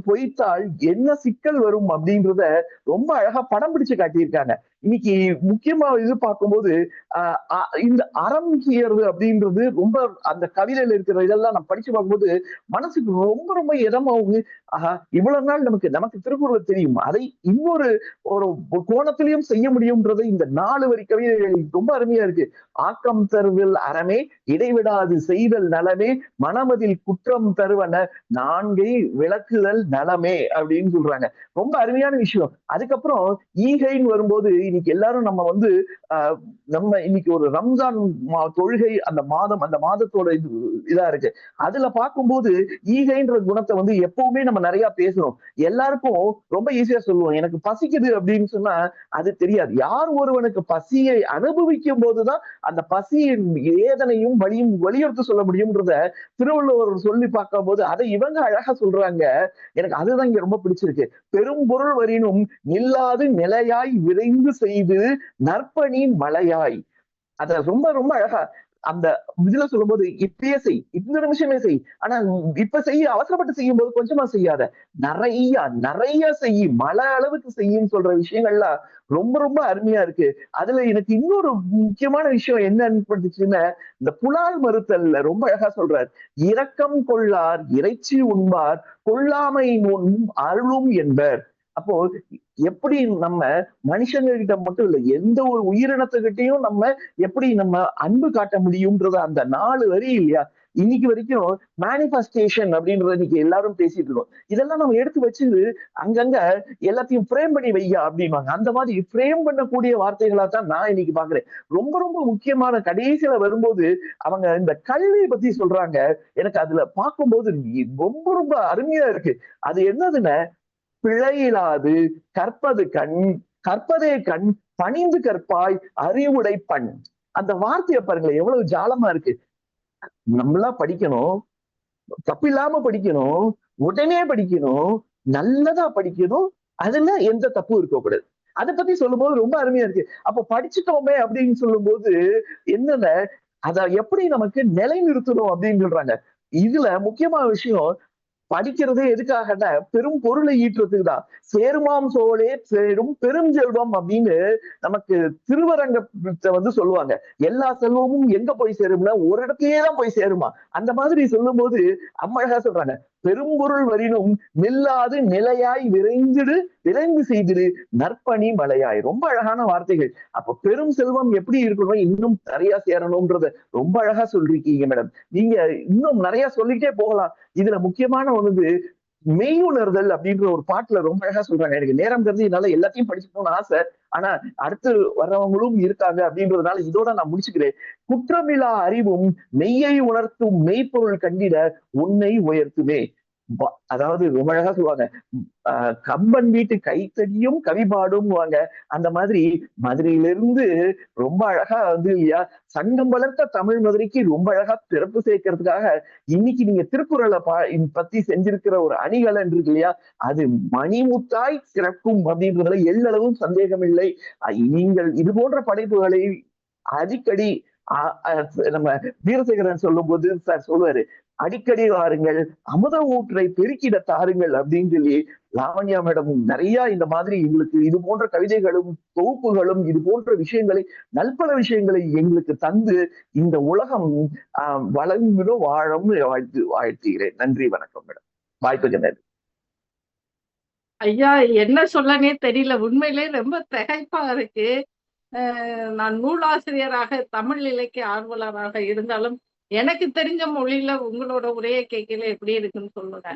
பொய்த்தால் என்ன சிக்கல் வரும் அப்படின்றத ரொம்ப அழகா படம் பிடிச்சு காட்டியிருக்காங்க. இன்னைக்கு முக்கியமா இது பார்க்கும்போது இந்த அறம் செய்யறது அப்படின்றது ரொம்ப அந்த கவிதையில இருக்கிற இதெல்லாம் நான் படிச்சு பார்க்கும்போது மனசுக்கு ரொம்ப ரொம்ப இதமாவும் இவ்வளவு நாள் நமக்கு திருக்குறள் தெரியும், அதை இன்னொரு ஒரு கோணத்திலையும் செய்ய முடியும்ன்றது இந்த 4 வரி கவிதைகள் ரொம்ப அருமையா இருக்கு. ஆக்கம் தருதல் அறமே, இடைவிடாது செய்தல் நலமே, மனமதில் குற்றம் தருவன 4 விளக்குதல் நலமே அப்படின்னு சொல்றாங்க. ரொம்ப அருமையான விஷயம். அதுக்கப்புறம் ஈகைன்னு வரும்போது இன்னைக்கு எல்லாரும் நம்ம இன்னைக்கு ஒரு ரம்ஜான் தொழுகை அந்த மாதத்தோட இதா இருக்கு. அதுல பார்க்கும்போது ஈகைன்ற குணத்தை எப்பவுமே நம்ம நிறைய பேசுறோம். எல்லாருக்கும் ரொம்ப ஈஸியா சொல்லுவோம், எனக்கு பசிக்குது அப்படின்னு சொன்னா அது தெரியாது. யார் ஒருவனுக்கு பசியை அனுபவிக்கும் போதுதான் அந்த பசியின் வேதனையும் வலியுறுத்தி சொல்ல முடியும்ன்றத திருவள்ளுவர் சொல்லி பார்க்கும் போது அதை இவங்க அழகா சொல்றாங்க. எனக்கு அதுதான் இங்க ரொம்ப பிடிச்சிருக்கு. பெரும் பொருள் வரினும் நில்லாது நிலையாய் விரைந்து செய்து நற்பணி மலையாய். அத ரொம்ப ரொம்ப அழகா அந்த இதுல சொல்லும் போது இப்பயே செய், இந்த நிமிஷமே செய், ஆனா இப்ப அவசரப்பட்டு செய்யும் போது கொஞ்சமா செய்யாத, நிறைய செய், மழை அளவுக்கு செய்யும் சொல்ற விஷயங்கள்லாம் ரொம்ப ரொம்ப அருமையா இருக்கு. அதுல எனக்கு இன்னொரு முக்கியமான விஷயம் என்னன்னு பண்ணுச்சுன்னா, இந்த புலால் மறுத்தல்ல ரொம்ப அழகா சொல்றார். இரக்கம் கொள்ளார் இறைச்சி உண்பார் கொள்ளாமை அருளும் என்பர். அப்போ எப்படி நம்ம மனுஷங்க கிட்ட மட்டும் இல்ல, எந்த ஒரு உயிரினத்துக்கிட்டையும் நம்ம எப்படி நம்ம அன்பு காட்ட முடியும்ன்றத அந்த 4 வரி இல்லையா, இன்னைக்கு வரைக்கும் மேனிஃபெஸ்டேஷன் அப்படின்றத இன்னைக்கு எல்லாரும் பேசிட்டு இருக்கோம். இதெல்லாம் நம்ம எடுத்து வச்சு அங்கங்க எல்லாத்தையும் ஃப்ரேம் பண்ணி வையா அப்படின்வாங்க. அந்த மாதிரி ஃப்ரேம் பண்ணக்கூடிய வார்த்தைகளா தான் நான் இன்னைக்கு பாக்குறேன். ரொம்ப ரொம்ப முக்கியமான கடைசியில வரும்போது அவங்க இந்த கல்வியை பத்தி சொல்றாங்க. எனக்கு அதுல பார்க்கும்போது ரொம்ப ரொம்ப அருமையா இருக்கு. அது என்னதுன்னா, பிழையிலாது கற்பது கண், கற்பதே கண், பணிந்து கற்பாய் அறிவுடை பண். அந்த வார்த்தையை பாருங்களேன் எவ்வளவு ஜாலமா இருக்கு. நம்மளா படிக்கணும், தப்பில்லாம படிக்கணும், உடனே படிக்கணும், நல்லதா படிக்கணும், அதுல எந்த தப்பும் இருக்கக்கூடாது. அதை பத்தி சொல்லும் போது ரொம்ப அருமையா இருக்கு. அப்ப படிச்சுட்டோமே அப்படின்னு சொல்லும் போது என்னன்னா, அத எப்படி நமக்கு நிலைநிறுத்தணும் அப்படின்னு சொல்றாங்க. இதுல முக்கியமான விஷயம், படிக்கிறதே எதுக்காகன்னா பெரும் பொருளை ஈட்டுறதுக்கு தான். சேருமாம் சோழே சேரும் பெருஞ்செல்வம் அப்படின்னு நமக்கு திருவரங்கத்தை சொல்லுவாங்க. எல்லா செல்வமும் எங்க போய் சேரும்னா ஒரு இடத்துலயே தான் போய் சேருமா. அந்த மாதிரி சொல்லும் போது அம்மா அழகா சொல்றாங்க, பெரும்பொருள் வரினும் நில்லாது நிலையாய் விரைந்து செய்திரு நற்பணி மலையாய். ரொம்ப அழகான வார்த்தைகள். அப்ப பெரும் செல்வம் எப்படி இருக்கணும், இன்னும் நிறைய சேரணும்ன்றத ரொம்ப அழகா சொல்லிருக்கீங்க மேடம். நீங்க இன்னும் நிறைய சொல்லிட்டே போகலாம். இதுல முக்கியமான ஒண்ணு மெய்யுணர்தல் அப்படின்ற ஒரு பாட்டுல ரொம்ப அழகா சொல்றாங்க. எனக்கு நேரம் கருதி என்னால எல்லாத்தையும் படிச்சுக்கணும்னு ஆசை, ஆனா அடுத்து வர்றவங்களும் இருக்காங்க அப்படின்றதுனால இதோட நான் முடிச்சுக்கிறேன். குற்றமில்லா அறிவும் மெய்யை உணர்த்தும் மெய்ப்பொருள் கண்டிட உன்னை உயர்த்துமே. அதாவது ரொம்ப அழகா சொல்லுவாங்க, கம்பன் வீட்டு கைத்தடியும் கவிபாடும் வாங்க. அந்த மாதிரி மதுரையிலிருந்து ரொம்ப அழகா இல்லையா, சங்கம் வளர்த்த தமிழ் மதுரைக்கு ரொம்ப அழகா பிறப்பு சேர்க்கறதுக்காக இன்னைக்கு நீங்க திருக்குறளை பத்தி செஞ்சிருக்கிற ஒரு அணிகலன் இருக்கு இல்லையா, அது மணிமுத்தாய் சிறக்கும் அப்படின்றதுல எல்லளவும் சந்தேகம் இல்லை. நீங்கள் இது போன்ற படைப்புகளை அடிக்கடி நம்ம வீரசேகரன் சொல்லும் போது சார் சொல்லுவாரு, அடிக்கடி வாருங்கள், அமுத ஊற்றை பெருக்கிட தாருங்கள் அப்படின்னு சொல்லி லாவண்யா மேடம் நிறைய இந்த மாதிரி எங்களுக்கு இது போன்ற கவிதைகளும் தொகுப்புகளும் இது போன்ற விஷயங்களை, நல்பல விஷயங்களை எங்களுக்கு தந்து இந்த உலகம் வளங்களும் வாழும் வாழ்த்துகிறேன். நன்றி, வணக்கம் மேடம். வாய்ப்புக்கு நன்றி. ஐயா, என்ன சொல்லனே தெரியல. உண்மையிலே ரொம்ப திகைப்பா இருக்கு. நான் நூலாசிரியராக, தமிழ் இலக்கிய ஆர்வலராக இருந்தாலும் எனக்கு தெரிஞ்ச மொழியில உங்களோட உரையை கேட்கல எப்படி இருக்குன்னு சொல்லுங்க.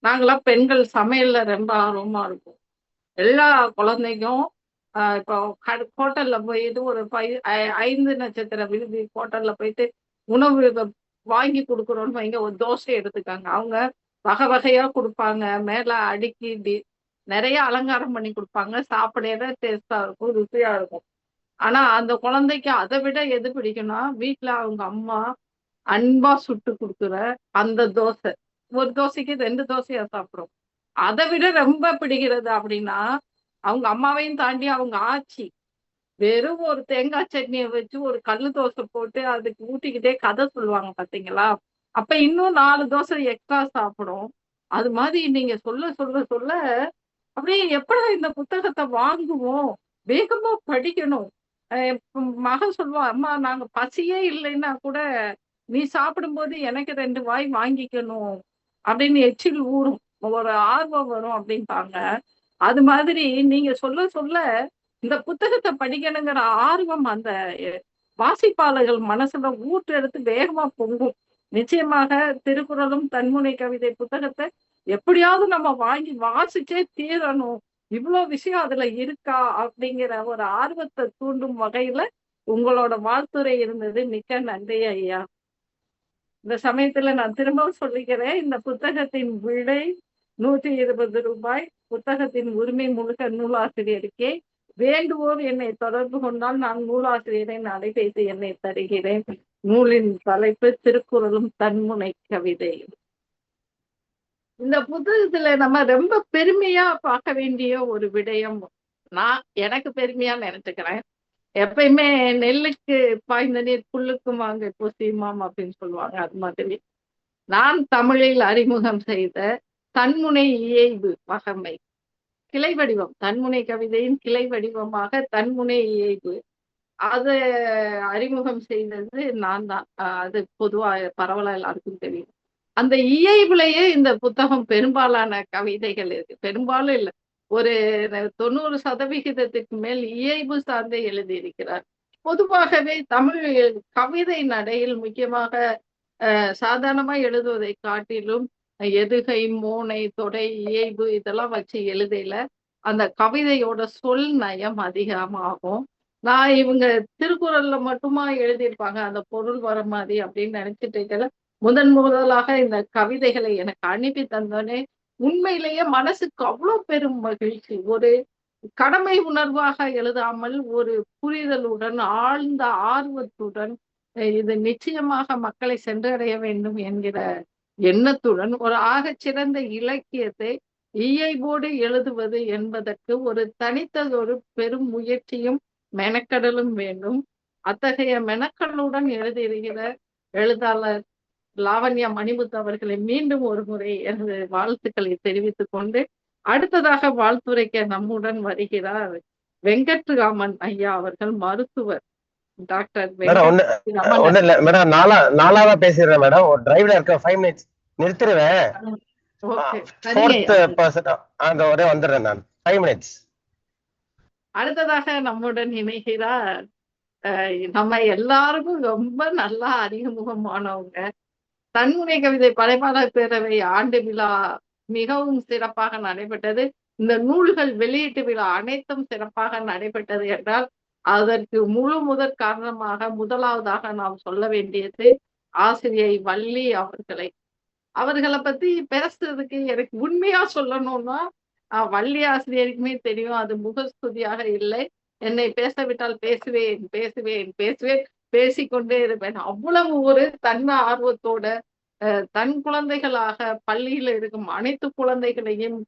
நாங்களாம் பெண்கள் சமையல்ல ரொம்ப ஆர்வமா இருக்கும். எல்லா குழந்தைக்கும் இப்போ ஹோட்டல்ல போயிட்டு ஒரு 5 நட்சத்திர விருது ஹோட்டல்ல போயிட்டு உணவு வாங்கி கொடுக்குறோன்னு வைங்க, ஒரு தோசை எடுத்துக்காங்க. அவங்க வகை வகையா கொடுப்பாங்க, மேல அடுக்கி நிறைய அலங்காரம் பண்ணி கொடுப்பாங்க. சாப்பிட டேஸ்டா இருக்கும், ருசியா இருக்கும். ஆனா அந்த குழந்தைக்கு அதை விட எது பிடிக்கும்னா, வீட்டுல அவங்க அம்மா அன்பா சுட்டு கொடுக்குற அந்த தோசை. ஒரு தோசைக்கு 2 தோசையா சாப்பிடும். அதை விட ரொம்ப பிடிக்கிறது அப்படின்னா, அவங்க அம்மாவையும் தாண்டி அவங்க ஆச்சி வெறும் ஒரு தேங்காய் சட்னியை வச்சு ஒரு கல்லு தோசை போட்டு அதுக்கு ஊட்டிக்கிட்டே கதை சொல்லுவாங்க பாத்தீங்களா. அப்ப இன்னும் 4 தோசை எக்ஸ்ட்ரா சாப்பிடும். அது மாதிரி நீங்க சொல்ல சொல்ல சொல்ல அப்படியே எப்படா இந்த புத்தகத்தை வாங்குவோம், வேகமா படிக்கணும். மகன் சொல்லுவான், அம்மா நாங்க பசியே இல்லைன்னா கூட நீ சாப்பிடும்போது எனக்கு 2 வாய் வாங்கிக்கணும் அப்படின்னு எச்சில் ஊறும், ஒரு ஆர்வம் வரும் அப்படின்பாங்க. அது மாதிரி நீங்க சொல்ல சொல்ல இந்த புத்தகத்தை படிக்கணுங்கிற ஆர்வம் அந்த வாசிப்பாளர்கள் மனசுல ஊற்று எடுத்து வேகமா பொங்கும். நிச்சயமாக திருக்குறளும் தன்முனை கவிதை புத்தகத்தை எப்படியாவது நம்ம வாங்கி வாசிச்சே தீரணும், இவ்வளவு விஷயம் அதுல இருக்கா அப்படிங்கிற ஒரு ஆர்வத்தை தூண்டும் வகையில உங்களோட வாழ்த்துரை இருந்தது. மிக்க நன்றி ஐயா. இந்த சமயத்துல நான் திரும்பவும் சொல்லிக்கிறேன், இந்த புத்தகத்தின் விலை 120 ரூபாய். புத்தகத்தின் உரிமை முழுக்க நூலாசிரியருக்கே. வேண்டுவோர் என்னை தொடர்பு கொண்டால் நான் நூலாசிரியரின் அலைபேசி எண்ணை தருகிறேன். நூலின் தலைப்பு திருக்குறளும் தன்முனை கவிதையும். இந்த புத்தகத்துல நம்ம ரொம்ப பெருமையா பார்க்க வேண்டிய ஒரு விடயம், நான் எனக்கு பெருமையா நினைச்சுக்கிறேன். எப்பயுமே நெல்லுக்கு பாய்ந்த நீர் புல்லுக்கும் வாங்க பூசியுமாம் அப்படின்னு சொல்லுவாங்க. அது மாதிரி நான் தமிழில் அறிமுகம் செய்த தன்முனை இயைபு வகமை கிளை வடிவம், தன்முனை கவிதையின் கிளை வடிவமாக தன்முனை இயைபு, அதை அறிமுகம் செய்தது நான் தான். அது பொதுவா பரவலா எல்லாருக்கும் தெரியும். அந்த இயைபுலையே இந்த புத்தகம் பெரும்பாலான கவிதைகள் இருக்கு. பெரும்பாலும் இல்லை, ஒரு 90% மேல் இயைபு சார்ந்து எழுதியிருக்கிறார். பொதுவாகவே தமிழ் கவிதை நடையில் முக்கியமாக சாதாரணமா எழுதுவதை காட்டிலும் எதுகை, மோனை, தொடை, இயைபு இதெல்லாம் வச்சு எழுதையில அந்த கவிதையோட சொல் நயம் அதிகமாகும். நான் இவங்க திருக்குறள்ல மட்டுமா எழுதியிருப்பாங்க அந்த பொருள் வர மாதிரி அப்படின்னு நினைச்சிட்டு முதலாக இந்த கவிதைகளை எனக்கு அனுப்பி தந்தோடனே உண்மையிலேயே மனசுக்கு அவ்வளவு பெரும் மகிழ்ச்சி. ஒரு கடமை உணர்வாக எழுதாமல் ஒரு புரிதலுடன், ஆழ்ந்த ஆர்வத்துடன், இது நிச்சயமாக மக்களை சென்றடைய வேண்டும் என்கிற எண்ணத்துடன் ஒரு ஆகச்சிறந்த இலக்கியத்தை இயைபோடு எழுதுவது என்பதற்கு ஒரு தனித்ததொரு பெரும் முயற்சியும் மெனக்கடலும் வேண்டும். அத்தகைய மெனக்கடலுடன் எழுதியிருக்கிற எழுத்தாளர் லாவண்யா மணிமுத்து அவர்களை மீண்டும் ஒரு முறை எனது வாழ்த்துக்களை தெரிவித்துக் கொண்டு, அடுத்ததாக வாழ்த்துரைக்க நம்முடன் வருகிறார் வெங்கட்ராமன் ஐயா அவர்கள், மருத்துவர். டாக்டர் மேடம் நாளாவா பேசிடுறேன் மேடம். ஒரு டிரைவ்ல இருக்க 5 மினிட்ஸ் நிறுத்திடுவேன். ஓகே, ஃபோர்த் சரிங்க. பர்சன் அந்த ஒரே வந்துடுறேன் நான் 5 minutes. அடுத்ததாக நம்முடன் இணைகிறார் நம்ம எல்லாருக்கும் ரொம்ப நல்லா அறிமுகமானவங்க. தன்முனை கவிதை படைப்பாளர் பேரவை ஆண்டு விழா மிகவும் சிறப்பாக நடைபெற்றது. இந்த நூல்கள் வெளியீட்டு விழா அனைத்தும் சிறப்பாக நடைபெற்றது என்றால் அதற்கு முழு முதற் காரணமாக முதலாவதாக நாம் சொல்ல வேண்டியது ஆசிரியை வள்ளி அவர்களை பத்தி பேசுறதுக்கு எனக்கு உண்மையா சொல்லணும்னா வள்ளி ஆசிரியருக்குமே தெரியும், அது முகஸ்துதியாக இல்லை. என்னை பேச விட்டால் பேசுவேன் பேசுவேன் பேசுவேன், பேசிக்கொண்டே இருப்பேன். அவ்வளவு ஒரு தன்ன ஆர்வத்தோட தன் குழந்தைகளாக பள்ளியில இருக்கும் அனைத்து குழந்தைகளையும்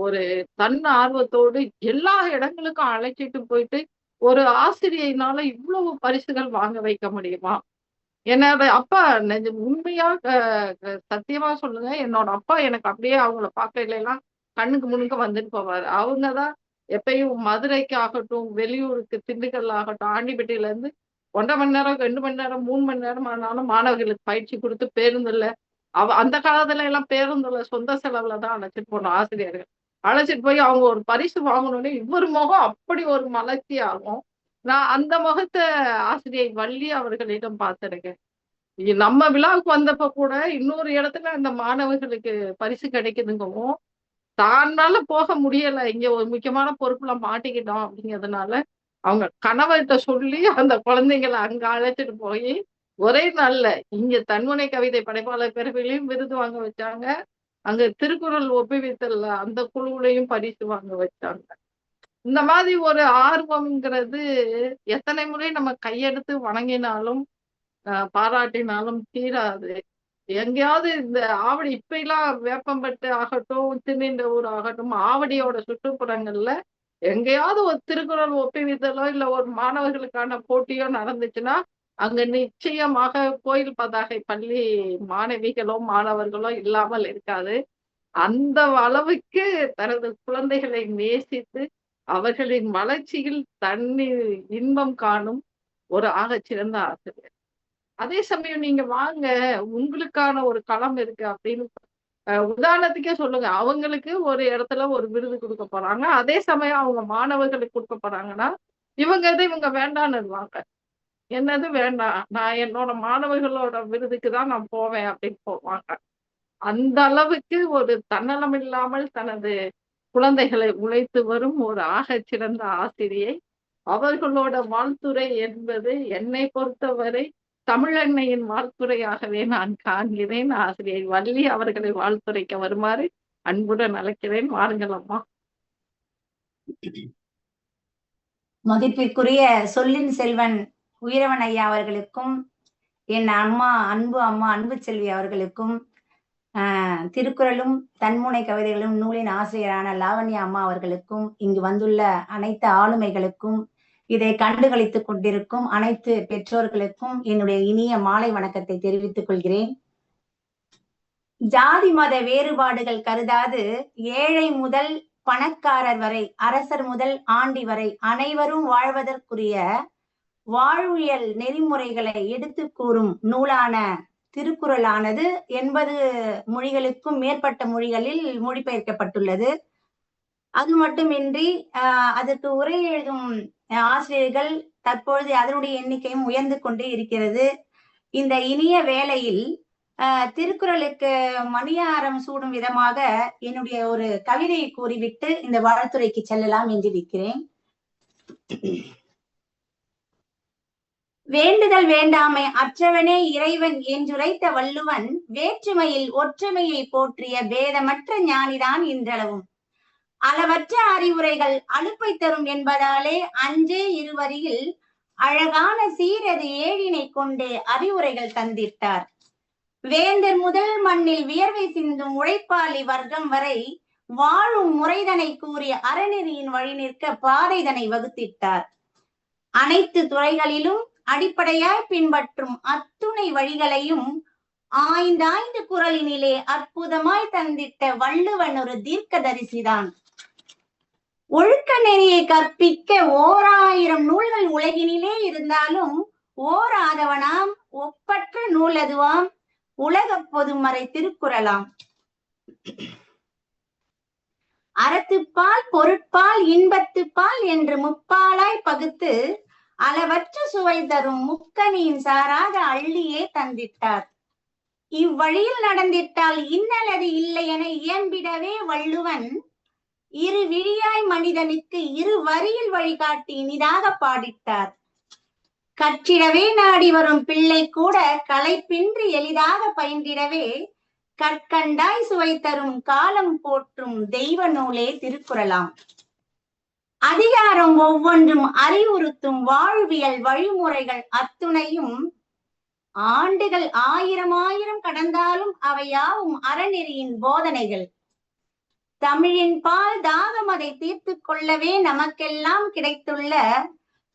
ஒரு தன் ஆர்வத்தோடு எல்லா இடங்களுக்கும் அழைச்சிட்டு போயிட்டு ஒரு ஆசிரியையினால இவ்வளவு பரிசுகள் வாங்க வைக்க முடியுமா? என்னோட அப்பா உண்மையா சத்தியமா சொல்லுங்க, என்னோட அப்பா எனக்கு அப்படியே அவங்கள பார்க்கையில எல்லாம் கண்ணுக்கு முன்னுக்கு வந்துட்டு போவாரு. அவங்கதான் எப்பயும் மதுரைக்கு ஆகட்டும், வெளியூருக்கு திண்டுக்கல் ஆகட்டும், ஆண்டிப்பட்டியில இருந்து 1.5 மணி நேரம் 2 மணி நேரம் 3 மணி நேரம் ஆனாலும் மாணவர்களுக்கு பயிற்சி கொடுத்து பேருந்துல அந்த காலத்துல எல்லாம் பேருந்துல சொந்த செலவுல தான் அழைச்சிட்டு போனோம் ஆசிரியர்கள். அழைச்சிட்டு போய் அவங்க ஒரு பரிசு வாங்கணும்னு இவர் முகம் அப்படி ஒரு மலர்ச்சி ஆகும். நான் அந்த முகத்தை ஆசிரியை வள்ளி அவர்களிடம் பார்த்திருக்கேன். நம்ம விழாவுக்கு வந்தப்ப கூட இன்னொரு இடத்துல அந்த மாணவர்களுக்கு பரிசு கிடைக்குதுங்கவும் தானால போக முடியல, இங்க ஒரு முக்கியமான பொறுப்புல மாட்டிக்கிட்டோம் அப்படிங்கிறதுனால அவங்க கணவர்கிட்ட சொல்லி அந்த குழந்தைங்களை அங்க அழைச்சிட்டு போய் ஒரே நாள்ல இங்க தன்முனை கவிதை படைப்பாளர் பேரவையிலையும் விருது வாங்க வச்சாங்க, அங்க திருக்குறள் ஒப்புவித்தல் அந்த குழுவிலையும் பரிசு வாங்க வச்சாங்க. இந்த மாதிரி ஒரு ஆர்வம்ங்கிறது எத்தனை முறை நம்ம கையெடுத்து வணங்கினாலும் பாராட்டினாலும் தீராது. எங்கேயாவது இந்த ஆவடி இப்ப எல்லாம் வேப்பம்பட்டு ஆகட்டும், திருநீண்டவூர் ஆகட்டும், ஆவடியோட சுற்றுப்புறங்கள்ல எங்கேயாவது ஒரு திருக்குறள் ஒப்புவித்தலோ இல்ல ஒரு மாணவர்களுக்கான போட்டியோ நடந்துச்சுன்னா அங்க நிச்சயமாக கோயில் பதாகை பள்ளி மாணவிகளோ மாணவர்களோ இல்லாமல் இருக்காது. அந்த அளவுக்கு தனது குழந்தைகளை நேசித்து அவர்களின் வளர்ச்சியில் தண்ணீர் இன்பம் காணும் ஒரு ஆகச்சிறந்த ஆசிரியர். அதே சமயம் நீங்க வாங்க, உங்களுக்கான ஒரு களம் இருக்கு அப்படின்னு உதாரணத்துக்கே சொல்லுங்க, அவங்களுக்கு ஒரு இடத்துல ஒரு விருது கொடுக்க போறாங்க, அதே சமயம் அவங்க மாணவர்களுக்கு கொடுக்க போறாங்கன்னா இவங்க வேண்டான்னுடுவாங்க. என்னது வேண்டாம், நான் என்னோட மாணவர்களோட விருதுக்கு தான் நான் போவேன் அப்படின்னு போவாங்க. அந்த அளவுக்கு ஒரு தன்னலம் இல்லாமல் தனது குழந்தைகளை உழைத்து வரும் ஒரு ஆகச்சிறந்த ஆசிரியை. அவர்களோட வாழ்த்துரை என்பது என்னை பொறுத்தவரை தமிழன்னையின் வாழ்த்துரையாகவே நான் காண்கிறேன். ஆசிரியை வள்ளி அவர்களை வாழ்த்துரைக்க வருமாறு அன்புடன் அழைக்கிறேன். வாருங்கள் அம்மா. மதிப்பிற்குரிய சொல்லின் செல்வன் உயிரவன் ஐயா அவர்களுக்கும் என் அம்மா அன்பு செல்வி அவர்களுக்கும் திருக்குறளும் தன்முனை கவிதைகளும் நூலின் ஆசிரியரான லாவண்யா அம்மா அவர்களுக்கும் இங்கு வந்துள்ள அனைத்து ஆளுமைகளுக்கும் இதை கண்டுகளித்துக் கொண்டிருக்கும் அனைத்து பெற்றோர்களுக்கும் என்னுடைய இனிய மாலை வணக்கத்தை தெரிவித்துக் கொள்கிறேன். ஜாதி மத வேறுபாடுகள் கருதாது ஏழை முதல் பணக்காரர் வரை, அரசர் முதல் ஆண்டி வரை அனைவரும் வாழ்வதற்குரிய வாழ்வியல் நெறிமுறைகளை எடுத்து கூறும் நூலான திருக்குறளானது 80 மொழிகளுக்கும் மேற்பட்ட மொழிகளில் மொழிபெயர்க்கப்பட்டுள்ளது. அது மட்டுமின்றி அதற்கு உரை எழுதும் ஆசிரியர்கள் தற்பொழுது அதனுடைய எண்ணிக்கையும் உயர்ந்து கொண்டே இருக்கிறது. இந்த இனிய வேளையில் திருக்குறளுக்கு மணியாரம் சூடும் விதமாக என்னுடைய ஒரு கவிதையை கூறிவிட்டு இந்த வாழ்த்துரைக்கு செல்லலாம் என்று இருக்கிறேன். வேண்டுதல் வேண்டாமை அற்றவனே இறைவன் என்றுரைத்த வள்ளுவன் வேற்றுமையில் ஒற்றுமையை போற்றிய பேதமற்ற ஞானிதான் இன்றளவும். அளவற்ற அறிவுரைகள் அலுப்பை தரும் என்பதாலே அஞ்சே இருவரியில் அழகான சீரது ஏழினை கொண்டே அறிவுரைகள் தந்திட்டார். வேந்தர் முதல் மண்ணில் வியர்வை சிந்தும் உழைப்பாளி வர்க்கம் வரை வாழும் முறைதனை கூறிய அறநெறியின் வழி நிற்க பாதைதனை வகுத்திட்டார். அனைத்து துறைகளிலும் அடிப்படையாய் பின்பற்றும் அத்துணை வழிகளையும் ஆய்ந்தாய்ந்து குறளினிலே அற்புதமாய் தந்திட்ட வள்ளுவன் ஒரு தீர்க்கதரிசிதான். ஒழுக்க நெறியை கற்பிக்க 1000 நூல்கள் உலகினிலே இருந்தாலும் ஓராதவனாம் ஒப்பற்ற நூல் அதுவாம் உலக பொதுமறை திருக்குறளாம். அறத்துப்பால், பொருட்பால், இன்பத்துப்பால் என்று முப்பாலாய் பகுத்து அளவற்ற சுவை தரும் முக்கனியின் சாராக அள்ளியே தந்திட்டார். இவ்வழியில் நடந்திட்டால் இன்னலது இல்லை என இயம்பிடவே வள்ளுவன் இரு விழியாய் மனிதனுக்கு இரு வரியில் வழிகாட்டி இனிதாக பாடிட்டார். கற்றிடவே நாடி வரும் பிள்ளை கூட களைப்பின்றி எளிதாக பயின்றிடவே கற்கண்டாய் சுவை தரும் காலம் போற்றும் தெய்வ நூலே திருக்குறளாம். அதிகாரம் ஒவ்வொன்றும் அறிவுறுத்தும் வாழ்வியல் வழிமுறைகள் அத்துணையும் ஆண்டுகள் ஆயிரம் கடந்தாலும் அவையாவும் அறநெறியின் போதனைகள். தமிழின் பால் தாகம் அதை தீர்த்து கொள்ளவே நமக்கெல்லாம் கிடைத்துள்ள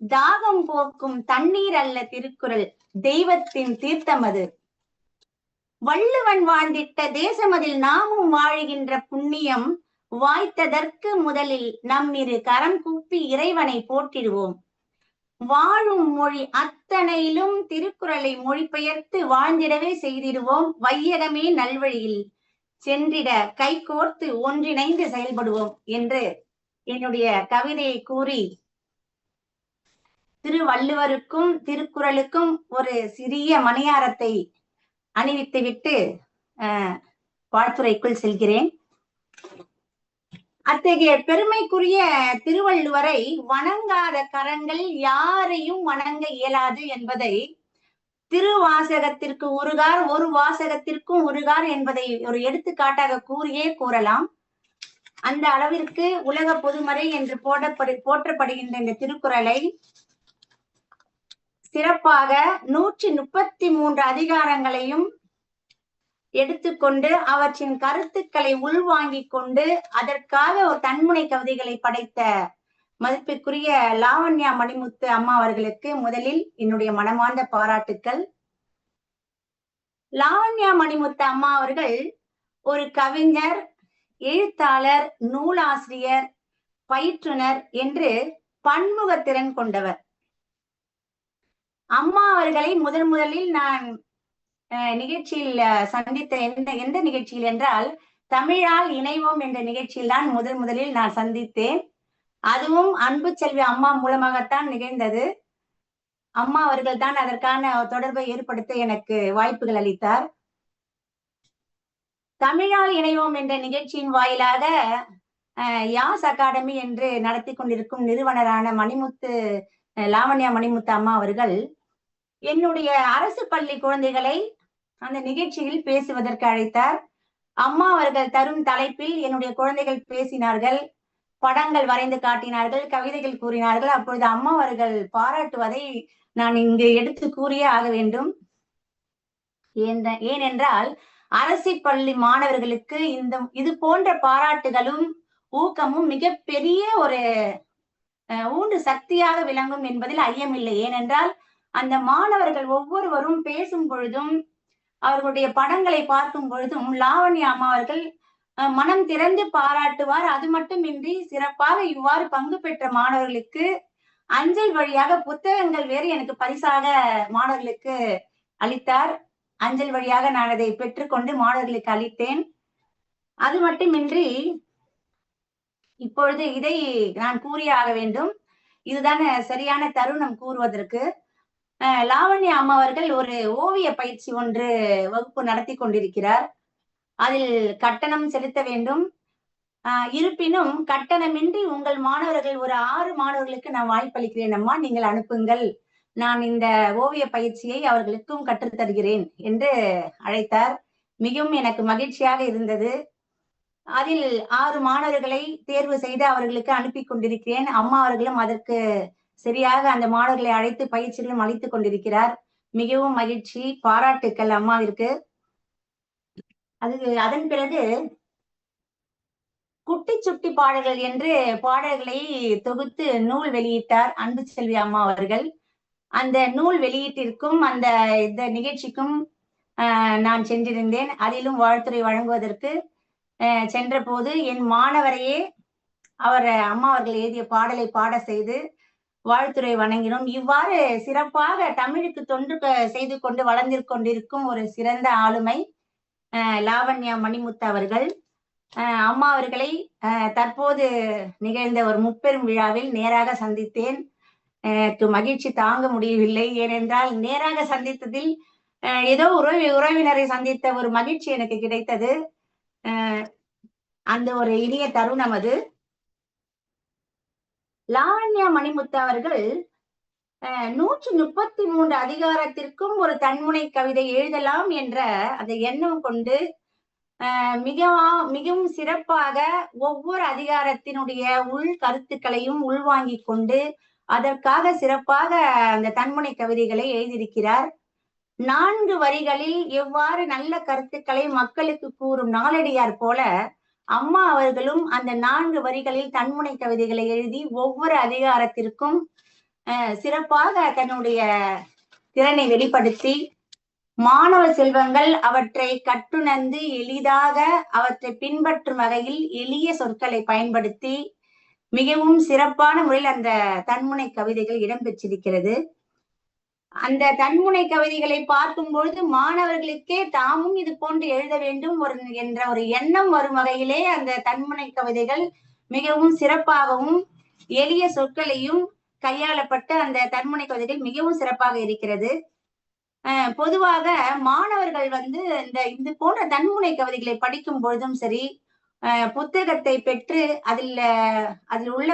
தாகம் போக்கும் தண்ணீர் அல்ல திருக்குறள், தெய்வத்தின் தீர்த்தமது. வள்ளுவன் வாழ்ந்திட்ட தேசமதில் நாமும் வாழுகின்ற புண்ணியம் வாய்த்ததற்கு முதலில் நம்மிரு கரம் கூப்பி இறைவனை போற்றிடுவோம். வாழும் மொழி அத்தனையிலும் திருக்குறளை மொழிபெயர்த்து வாழ்ந்திடவே செய்திடுவோம். வையகமே நல்வழியில் சென்றிட கைகோர்த்து ஒன்றிணைந்து செயல்படுவோம் என்று என்னுடைய கவிதையை கூறி திருவள்ளுவருக்கும் திருக்குறளுக்கும் ஒரு சிறிய மணியாரத்தை அணிவித்துவிட்டு வாழ்த்துரைக்குள் செல்கிறேன். அத்தகைய பெருமைக்குரிய திருவள்ளுவரை வணங்காத கரங்கள் யாரையும் வணங்க இயலாது என்பதை திருவாசகத்திற்கு உருகார், ஒரு வாசகத்திற்கும் உருகார் என்பதை ஒரு எடுத்துக்காட்டாக கூறியே கூறலாம். அந்த அளவிற்கு உலக பொதுமறை என்று போற்றப்படுகின்ற இந்த திருக்குறளை சிறப்பாக 133 அதிகாரங்களையும் எடுத்துக்கொண்டு அவற்றின் கருத்துக்களை உள்வாங்கிக் கொண்டு அதற்காக ஒரு தன்முனை கவிதைகளை படைத்த மதிப்பிற்குரிய லாவண்யா மணிமுத்து அம்மா அவர்களுக்கு முதலில் என்னுடைய மனமார்ந்த பாராட்டுக்கள். லாவண்யா மணிமுத்து அம்மா அவர்கள் ஒரு கவிஞர், எழுத்தாளர், நூலாசிரியர், பயிற்றுனர் என்று பன்முகத்திறன் கொண்டவர். அம்மா அவர்களை முதலில் நான் நிகழ்ச்சியில் சந்தித்த எந்த நிகழ்ச்சியில் என்றால் தமிழால் இணைவோம் என்ற நிகழ்ச்சியில் தான் முதலில் நான் சந்தித்தேன். அதுவும் அன்பு செல்வி அம்மா மூலமாகத்தான் நிகழ்ந்தது. அம்மா அவர்கள் தான் அதற்கான தொடர்பை ஏற்படுத்த எனக்கு வாய்ப்புகள் அளித்தார். தமிழால் இணைவோம் என்ற நிகழ்ச்சியின் வாயிலாக யாஸ் அகாடமி என்று நடத்தி கொண்டிருக்கும் நிறுவனரான லாவண்யா மணிமுத்து அம்மா அவர்கள் என்னுடைய அரசு பள்ளி குழந்தைகளை அந்த நிகழ்ச்சியில் பேசுவதற்கு அழைத்தார். அம்மா அவர்கள் தரும் தலைப்பில் என்னுடைய குழந்தைகள் பேசினார்கள், படங்கள் வரைந்து காட்டினார்கள், கவிதைகள் கூறினார்கள். அப்பொழுது அம்மா அவர்கள் பாராட்டுவதை நான் இங்கு எடுத்து கூறியே ஆக வேண்டும். ஏனென்றால் அரசு பள்ளி மாணவர்களுக்கு இது போன்ற பாராட்டுகளும் ஊக்கமும் மிகப்பெரிய ஒரு ஊன்று சக்தியாக விளங்கும் என்பதில் ஐயமில்லை. ஏனென்றால் அந்த மாணவர்கள் ஒவ்வொருவரும் பேசும் பொழுதும் அவர்களுடைய படங்களை பார்க்கும் பொழுதும் லாவண்யா அம்மா அவர்கள் மனம் திறந்து பாராட்டுவார். அது மட்டுமின்றி சிறப்பாக இவ்வாறு பங்கு பெற்ற மாணவர்களுக்கு அஞ்சல் வழியாக புத்தகங்கள் வேறு எனக்கு பரிசாக மாணவர்களுக்கு அளித்தார். அஞ்சல் வழியாக நான் அதை பெற்றுக்கொண்டு மாணவர்களுக்கு அளித்தேன். அது மட்டுமின்றி இப்பொழுது இதை நான் கூறியே ஆக வேண்டும், இதுதான் சரியான தருணம் கூறுவதற்கு. லாவண்யா அம்மா அவர்கள் ஒரு ஓவிய பயிற்சி ஒன்று வகுப்பு நடத்தி கொண்டிருக்கிறார். அதில் கட்டணம் செலுத்த வேண்டும். இருப்பினும் கட்டணமின்றி உங்கள் மாணவர்கள் ஒரு 6 மாணவர்களுக்கு நான் வாய்ப்பளிக்கிறேன் அம்மா, நீங்கள் அனுப்புங்கள், நான் இந்த ஓவிய பயிற்சியை அவர்களுக்கும் கற்றுத்தருகிறேன் என்று அழைத்தார். மிகவும் எனக்கு மகிழ்ச்சியாக இருந்தது. அதில் 6 மாணவர்களை தேர்வு செய்து அவர்களுக்கு அனுப்பி கொண்டிருக்கிறேன். அம்மா அவர்களும் அதற்கு சரியாக அந்த மாணவர்களை அழைத்து பயிற்சிகளும் அளித்துக் கொண்டிருக்கிறார். மிகவும் மகிழ்ச்சி, பாராட்டுக்கள் அம்மாவிற்கு. அதன் பிறகு குட்டி சுட்டி பாடல்கள் என்று பாடல்களை தொகுத்து நூல் வெளியிட்டார் அன்பு செல்வி அம்மா அவர்கள். அந்த நூல் வெளியீட்டிற்கும் இந்த நிகழ்ச்சிக்கும் நான் சென்றிருந்தேன். அதிலும் வாழ்த்துரை வழங்குவதற்கு சென்ற போது என் மாணவரையே அம்மா அவர்கள் எழுதிய பாடலை பாட செய்து வாழ்த்துரை வணங்கினோம். இவ்வாறு சிறப்பாக தமிழுக்கு தொண்டு செய்து கொண்டு வளர்ந்து கொண்டிருக்கும் ஒரு சிறந்த ஆளுமை லாவண்யா மணிமுத்து அவர்கள். அம்மா அவர்களை தற்போது நிகழ்ந்த ஒரு முப்பெரும் விழாவில் நேராக சந்தித்தேன். எனக்கு மகிழ்ச்சி தாங்க முடியவில்லை. ஏனென்றால் நேராக சந்தித்ததில் ஏதோ உறவினரை சந்தித்த ஒரு மகிழ்ச்சி எனக்கு கிடைத்தது. அந்த ஒரு இனிய தருணம் அது. லாவண்யா மணிமுத்து அவர்கள் 133 அதிகாரத்திற்கும் ஒரு தன்முனை கவிதை எழுதலாம் என்ற அந்த எண்ணம் கொண்டு மிகவும் சிறப்பாக ஒவ்வொரு அதிகாரத்தினுடைய உள் கருத்துக்களையும் உள்வாங்கிக் கொண்டு அதற்காக சிறப்பாக அந்த தன்முனை கவிதைகளை எழுதியிருக்கிறார். 4 வரிகளில் எவ்வாறு நல்ல கருத்துக்களை மக்களுக்கு கூறும் நாளடியார் போல அம்மா அவர்களும் அந்த 4 வரிகளில் தன்முனை கவிதைகளை எழுதி ஒவ்வொரு அதிகாரத்திற்கும் சிறப்பாக தன்னுடைய திறனை வெளிப்படுத்தி மாணவ செல்வங்கள் அவற்றை கற்றுணர்ந்து எளிதாக அவற்றை பின்பற்றும் வகையில் எளிய சொற்களை பயன்படுத்தி மிகவும் சிறப்பான முறையில் அந்த தன்முனை கவிதைகள் இடம்பெற்றிருக்கிறது. அந்த தன்முனை கவிதைகளை பார்க்கும் பொழுது மாணவர்களுக்கே தாமும் இது போன்று எழுத வேண்டும் என்ற ஒரு எண்ணம் வரும் வகையிலே அந்த தன்முனை கவிதைகள் மிகவும் சிறப்பாகவும் எளிய சொற்களையும் கையாளப்பட்ட அந்த தன்முனை கவிதைகள் மிகவும் சிறப்பாக இருக்கிறது. பொதுவாக மாணவர்கள் இது போன்ற தன்முனை கவிதைகளை படிக்கும் பொழுதும் சரி, புத்தகத்தை பெற்று அதில் உள்ள